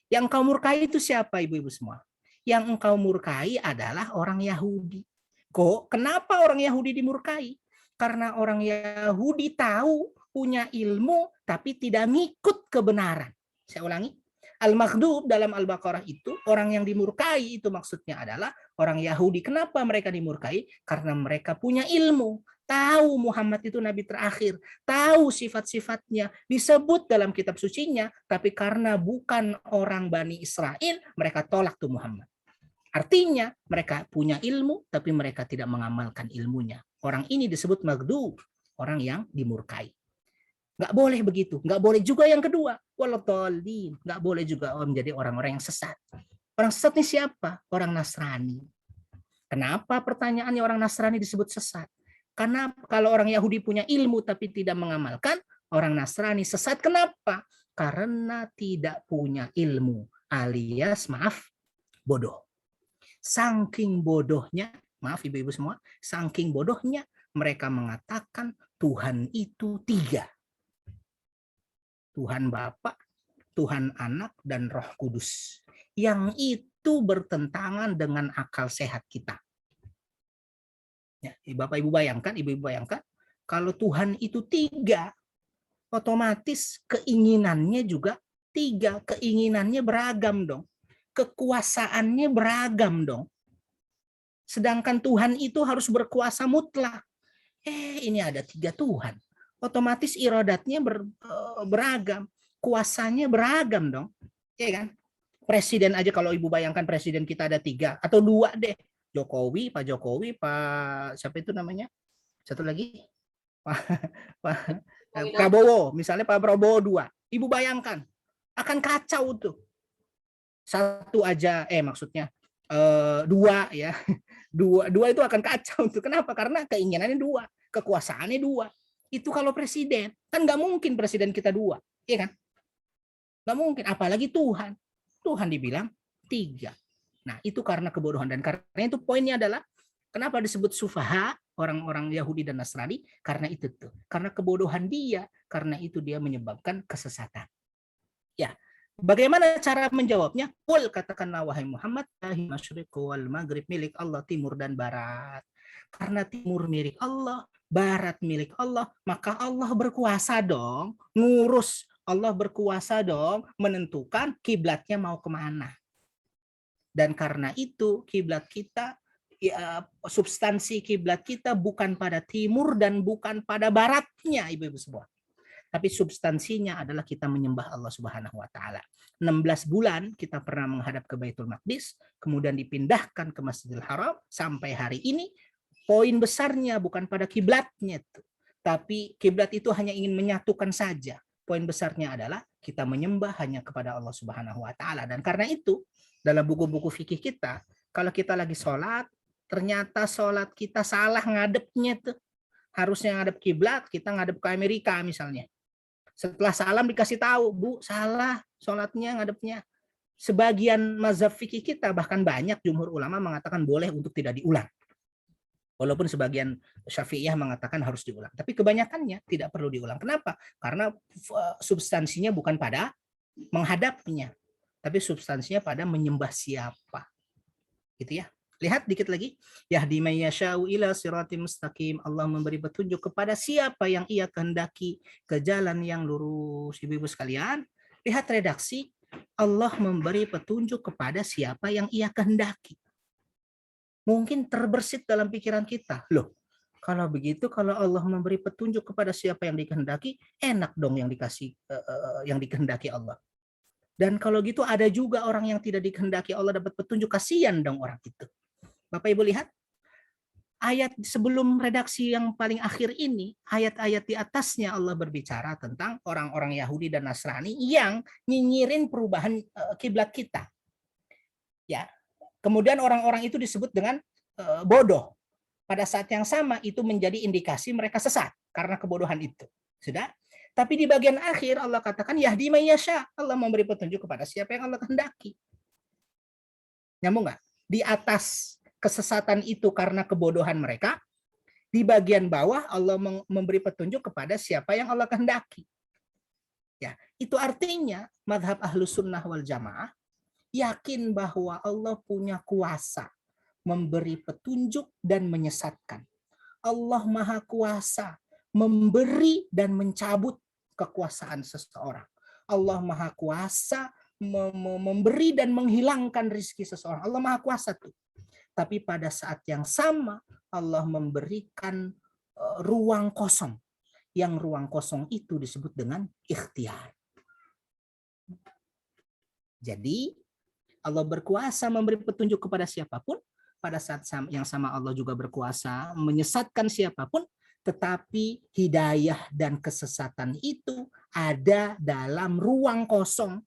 Yang engkau murkai itu siapa ibu-ibu semua? Yang engkau murkai adalah orang Yahudi. Kok kenapa orang Yahudi dimurkai? Karena orang Yahudi tahu, punya ilmu, tapi tidak ngikut kebenaran. Saya ulangi. Al-Maghdub dalam Al-Baqarah itu, orang yang dimurkai itu maksudnya adalah orang Yahudi. Kenapa mereka dimurkai? Karena mereka punya ilmu. Tahu Muhammad itu nabi terakhir. Tahu sifat-sifatnya. Disebut dalam kitab sucinya. Tapi karena bukan orang Bani Israel, mereka tolak tuh Muhammad. Artinya mereka punya ilmu, tapi mereka tidak mengamalkan ilmunya. Orang ini disebut Maghdub. Orang yang dimurkai. Nggak boleh begitu. Nggak boleh juga yang kedua. Waladhdallin. Nggak boleh juga menjadi orang-orang yang sesat. Orang sesat ini siapa? Orang Nasrani. Kenapa pertanyaannya orang Nasrani disebut sesat? Karena kalau orang Yahudi punya ilmu tapi tidak mengamalkan, orang Nasrani sesat. Kenapa? Karena tidak punya ilmu. Alias, maaf, bodoh. Saking bodohnya, maaf ibu-ibu semua, saking bodohnya mereka mengatakan Tuhan itu 3. Tuhan Bapa, Tuhan Anak, dan Roh Kudus. Yang itu bertentangan dengan akal sehat kita. Ya, Bapak Ibu bayangkan, Ibu-ibu bayangkan, kalau Tuhan itu 3, otomatis keinginannya juga 3. Keinginannya beragam dong. Kekuasaannya beragam dong. Sedangkan Tuhan itu harus berkuasa mutlak. Ini ada 3 Tuhan. Otomatis iradatnya beragam, kuasanya beragam dong, ya kan? Presiden aja kalau ibu bayangkan presiden kita ada 3 atau 2 deh, Jokowi, Pak siapa itu namanya? Satu lagi, Pak Prabowo, misalnya Pak Prabowo 2. Ibu bayangkan, akan kacau tuh. Satu aja, maksudnya 2 ya, dua itu akan kacau tuh. Kenapa? Karena keinginannya 2, kekuasaannya 2. Itu kalau presiden, kan nggak mungkin presiden kita 2, ya kan? Nggak mungkin, apalagi Tuhan. Tuhan dibilang 3. Nah, itu karena kebodohan. Dan karena itu poinnya adalah, kenapa disebut sufaha, orang-orang Yahudi dan Nasrani? Karena itu tuh. Karena kebodohan dia, karena itu dia menyebabkan kesesatan. Ya, bagaimana cara menjawabnya? Qul, katakanlah wahai Muhammad, masyriq wal maghrib milik Allah, timur dan barat. Karena timur milik Allah, barat milik Allah, maka Allah berkuasa dong, ngurus. Allah berkuasa dong, menentukan kiblatnya mau kemana. Dan karena itu kiblat kita, substansi kiblat kita bukan pada timur dan bukan pada baratnya, ibu-ibu semua. Tapi substansinya adalah kita menyembah Allah Subhanahu wa taala. 16 bulan kita pernah menghadap ke Baitul Maqdis, kemudian dipindahkan ke Masjidil Haram sampai hari ini. Poin besarnya bukan pada kiblatnya, tapi kiblat itu hanya ingin menyatukan saja. Poin besarnya adalah kita menyembah hanya kepada Allah Subhanahu wa taala. Dan karena itu dalam buku-buku fikih kita, kalau kita lagi sholat, ternyata sholat kita salah ngadepnya tuh. Harusnya ngadep kiblat, kita ngadep ke Amerika misalnya. Setelah salam dikasih tahu, Bu, salah sholatnya ngadepnya. Sebagian mazhab fikih kita, bahkan banyak jumhur ulama mengatakan boleh untuk tidak diulang. Walaupun sebagian Syafi'iyah mengatakan harus diulang. Tapi kebanyakannya tidak perlu diulang. Kenapa? Karena substansinya bukan pada menghadapnya, tapi substansinya pada menyembah siapa. Gitu ya. Lihat dikit lagi. Yahdi may yasha'u ila siratim mustaqim. Allah memberi petunjuk kepada siapa yang ia kehendaki ke jalan yang lurus. Ibu-ibu sekalian, lihat redaksi. Allah memberi petunjuk kepada siapa yang ia kehendaki. Mungkin terbersit dalam pikiran kita. Loh, kalau begitu, kalau Allah memberi petunjuk kepada siapa yang dikehendaki, enak dong yang dikasih yang dikehendaki Allah. Dan kalau gitu ada juga orang yang tidak dikehendaki Allah dapat petunjuk, kasihan dong orang itu. Bapak Ibu lihat, ayat sebelum redaksi yang paling akhir ini, ayat-ayat di atasnya Allah berbicara tentang orang-orang Yahudi dan Nasrani yang nyinyirin perubahan kiblat kita. Ya. Kemudian orang-orang itu disebut dengan bodoh. Pada saat yang sama itu menjadi indikasi mereka sesat karena kebodohan itu. Sudah? Tapi di bagian akhir Allah katakan yahdi may yasha. Allah memberi petunjuk kepada siapa yang Allah kehendaki. Nyambung nggak? Di atas kesesatan itu karena kebodohan mereka, di bagian bawah Allah memberi petunjuk kepada siapa yang Allah kehendaki. Ya, itu artinya mazhab Ahlus Sunnah wal Jamaah yakin bahwa Allah punya kuasa memberi petunjuk dan menyesatkan. Allah Maha Kuasa memberi dan mencabut kekuasaan seseorang. Allah Maha Kuasa memberi dan menghilangkan rizki seseorang. Allah Maha Kuasa tuh. Tapi pada saat yang sama Allah memberikan ruang kosong. Yang ruang kosong itu disebut dengan ikhtiar. Jadi Allah berkuasa memberi petunjuk kepada siapapun. Pada saat yang sama Allah juga berkuasa menyesatkan siapapun. Tetapi hidayah dan kesesatan itu ada dalam ruang kosong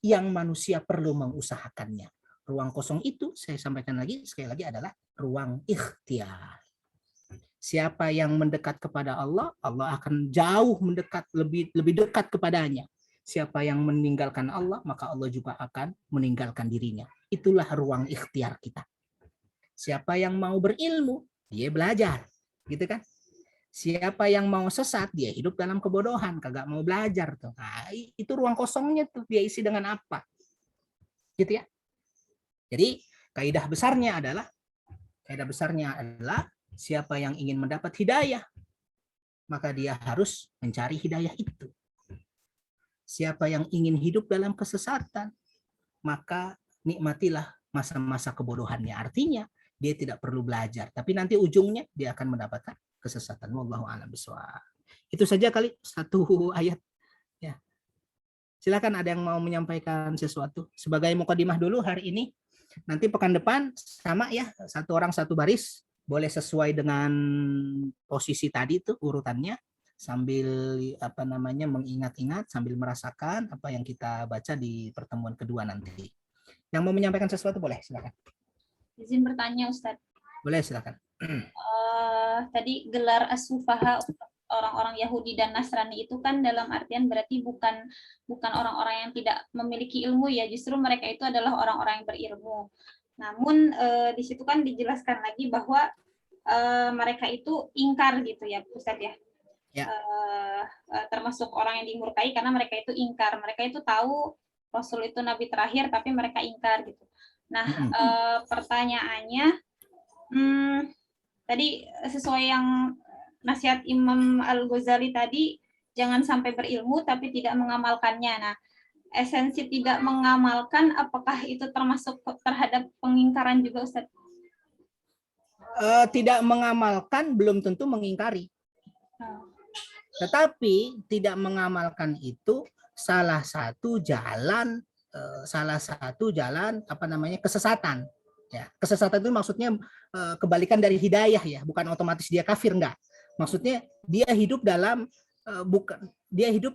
yang manusia perlu mengusahakannya. Ruang kosong itu saya sampaikan lagi sekali lagi adalah ruang ikhtiar. Siapa yang mendekat kepada Allah, Allah akan jauh mendekat, lebih dekat kepadanya. Siapa yang meninggalkan Allah, maka Allah juga akan meninggalkan dirinya. Itulah ruang ikhtiar kita. Siapa yang mau berilmu, dia belajar, gitu kan? Siapa yang mau sesat, dia hidup dalam kebodohan, kagak mau belajar tuh. Nah, itu ruang kosongnya tuh dia isi dengan apa? Gitu ya. Jadi kaidah besarnya adalah siapa yang ingin mendapat hidayah, maka dia harus mencari hidayah itu. Siapa yang ingin hidup dalam kesesatan, maka nikmatilah masa-masa kebodohannya. Artinya dia tidak perlu belajar, tapi nanti ujungnya dia akan mendapatkan kesesatan. Wallahu a'lam bishawab. Itu saja kali satu ayat. Ya. Silakan ada yang mau menyampaikan sesuatu sebagai mukadimah dulu hari ini. Nanti pekan depan sama ya, satu orang satu baris, boleh sesuai dengan posisi tadi tuh urutannya, sambil mengingat-ingat, sambil merasakan apa yang kita baca di pertemuan kedua nanti. Yang mau menyampaikan sesuatu boleh, silakan. Izin bertanya, Ustadz. Boleh, silakan. Tadi gelar as-sufaha orang-orang Yahudi dan Nasrani itu kan dalam artian berarti bukan orang-orang yang tidak memiliki ilmu ya, justru mereka itu adalah orang-orang yang berilmu. Namun di situ kan dijelaskan lagi bahwa mereka itu ingkar gitu ya, Ustadz ya. Ya. Termasuk orang yang dimurkai karena mereka itu ingkar. Mereka itu tahu Rasul itu nabi terakhir tapi mereka ingkar gitu. Nah, pertanyaannya tadi sesuai yang nasihat Imam Al-Ghazali tadi, jangan sampai berilmu tapi tidak mengamalkannya. Nah, esensi tidak mengamalkan, apakah itu termasuk terhadap pengingkaran juga, Ustaz? Tidak mengamalkan belum tentu mengingkari. Tetapi tidak mengamalkan itu salah satu jalan kesesatan. Ya, kesesatan itu maksudnya kebalikan dari hidayah ya, bukan otomatis dia kafir, enggak. Maksudnya dia hidup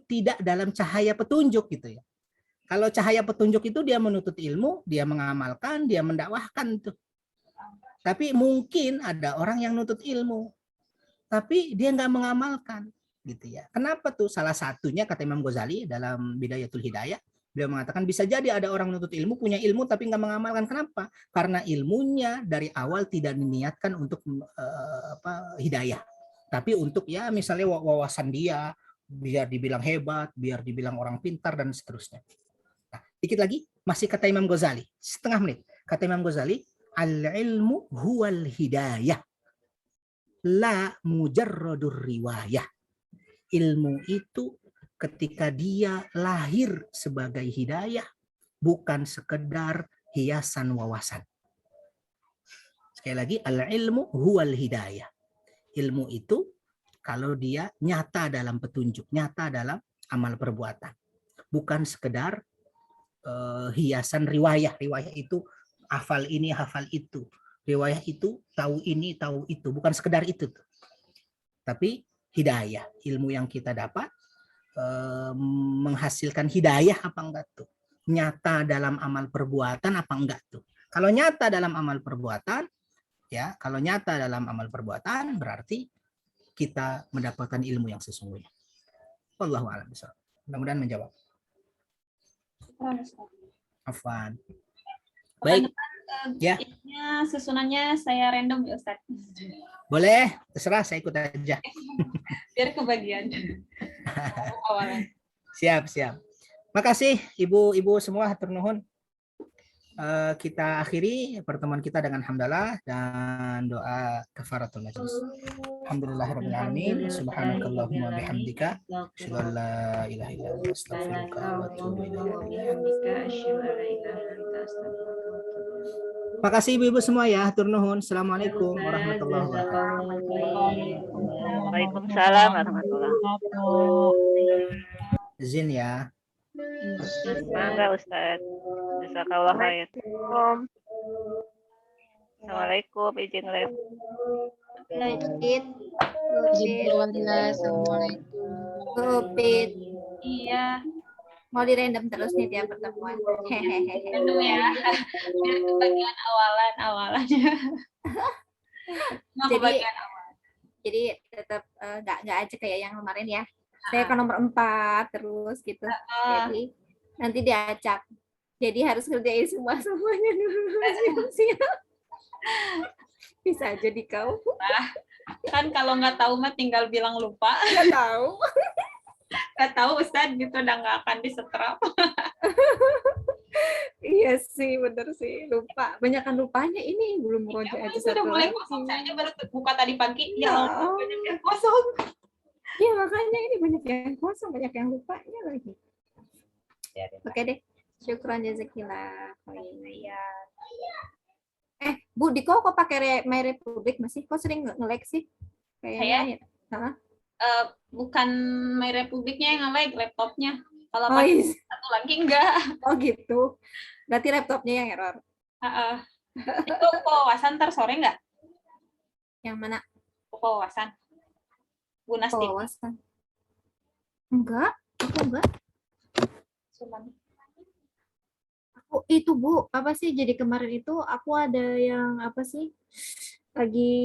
tidak dalam cahaya petunjuk gitu ya. Kalau cahaya petunjuk itu dia menuntut ilmu, dia mengamalkan, dia mendakwahkan tuh. Tapi mungkin ada orang yang nuntut ilmu, tapi dia nggak mengamalkan gitu ya. Kenapa tuh? Salah satunya kata Imam Ghazali dalam Bidayatul Hidayah, beliau mengatakan bisa jadi ada orang nuntut ilmu, punya ilmu tapi nggak mengamalkan. Kenapa? Karena ilmunya dari awal tidak diniatkan untuk hidayah, tapi untuk ya misalnya wawasan dia, biar dibilang hebat, biar dibilang orang pintar dan seterusnya. Nah, dikit lagi masih kata Imam Ghazali, setengah menit. Kata Imam Ghazali, al-ilmu huwal hidayah, la mujarradur riwayah. Ilmu itu ketika dia lahir sebagai hidayah, bukan sekedar hiasan wawasan. Sekali lagi, al-ilmu huwal hidayah. Ilmu itu kalau dia nyata dalam petunjuk, nyata dalam amal perbuatan. Bukan sekedar hiasan riwayah. Riwayah itu hafal ini, hafal itu. Riwayah itu tahu ini, tahu itu, bukan sekedar itu. Tapi hidayah, ilmu yang kita dapat menghasilkan hidayah apa enggak tuh? Nyata dalam amal perbuatan apa enggak tuh? Kalau nyata dalam amal perbuatan, ya, kalau nyata dalam amal perbuatan berarti kita mendapatkan ilmu yang sesungguhnya. Wallahu a'lam bishawab. Mudah-mudahan menjawab. Afwan. Baik. Ya. Ininya susunannya saya random ya Ustaz. Boleh, terserah, saya ikut aja. Biar kebagian. Awalnya. Siap. Makasih ibu-ibu semua, hatur nuhun. Kita akhiri pertemuan kita dengan hamdalah dan doa kafaratul majlis. Alhamdulillahirabbil alamin, subhanakallahumma bihamdika, asyhadu an la ilaha illa anta, astaghfiruka wa atubu ilaik. Makasih ibu-ibu semua ya, hatur nuhun. Assalamualaikum warahmatullahi wabarakatuh. Waalaikumsalam warahmatullahi wabarakatuh. Izin ya. Mangga Ustaz. Jazakallah khair. Assalamualaikum, izin live. Assalamualaikum. Iya. Mau di random terus nih tiap pertemuan. Random ya. Biar kebagian awalannya. Jadi tetap nggak aja kayak yang kemarin ya. Saya ke nomor 4 terus gitu. Jadi nanti diacak. Jadi harus ngerjain semuanya dulu. Siap. Bisa jadi kau. Nah, kan kalau nggak tahu mah tinggal bilang lupa. Nggak tahu. Nggak tahu Ustaz gitu udah nggak akan disetrap. Iya sih, bener sih. Lupa. Banyakan lupanya ini belum roja aja Sudah satu mulai lagi. kosong, saya aja baru buka tadi pagi. Ya, Ya, banyak yang kosong. Iya makanya ini banyak yang kosong, banyak yang lupanya lagi. Oke deh, syukran jazakillah. Ya. Bu, Diko kok pakai My Republic masih? Kok sering nge-lag sih? Kayaknya. Bukan My Republiknya yang nge-lag, laptopnya. Kalau Oh, pakai iya. satu lagi enggak. Oh gitu. Berarti laptopnya yang error. Itu wawasan ntar sore enggak? Yang mana? Wawasan. Bu Nasti. Wawasan. Enggak, aku enggak. Aku itu Bu, apa sih? Jadi kemarin itu aku ada yang apa sih? Lagi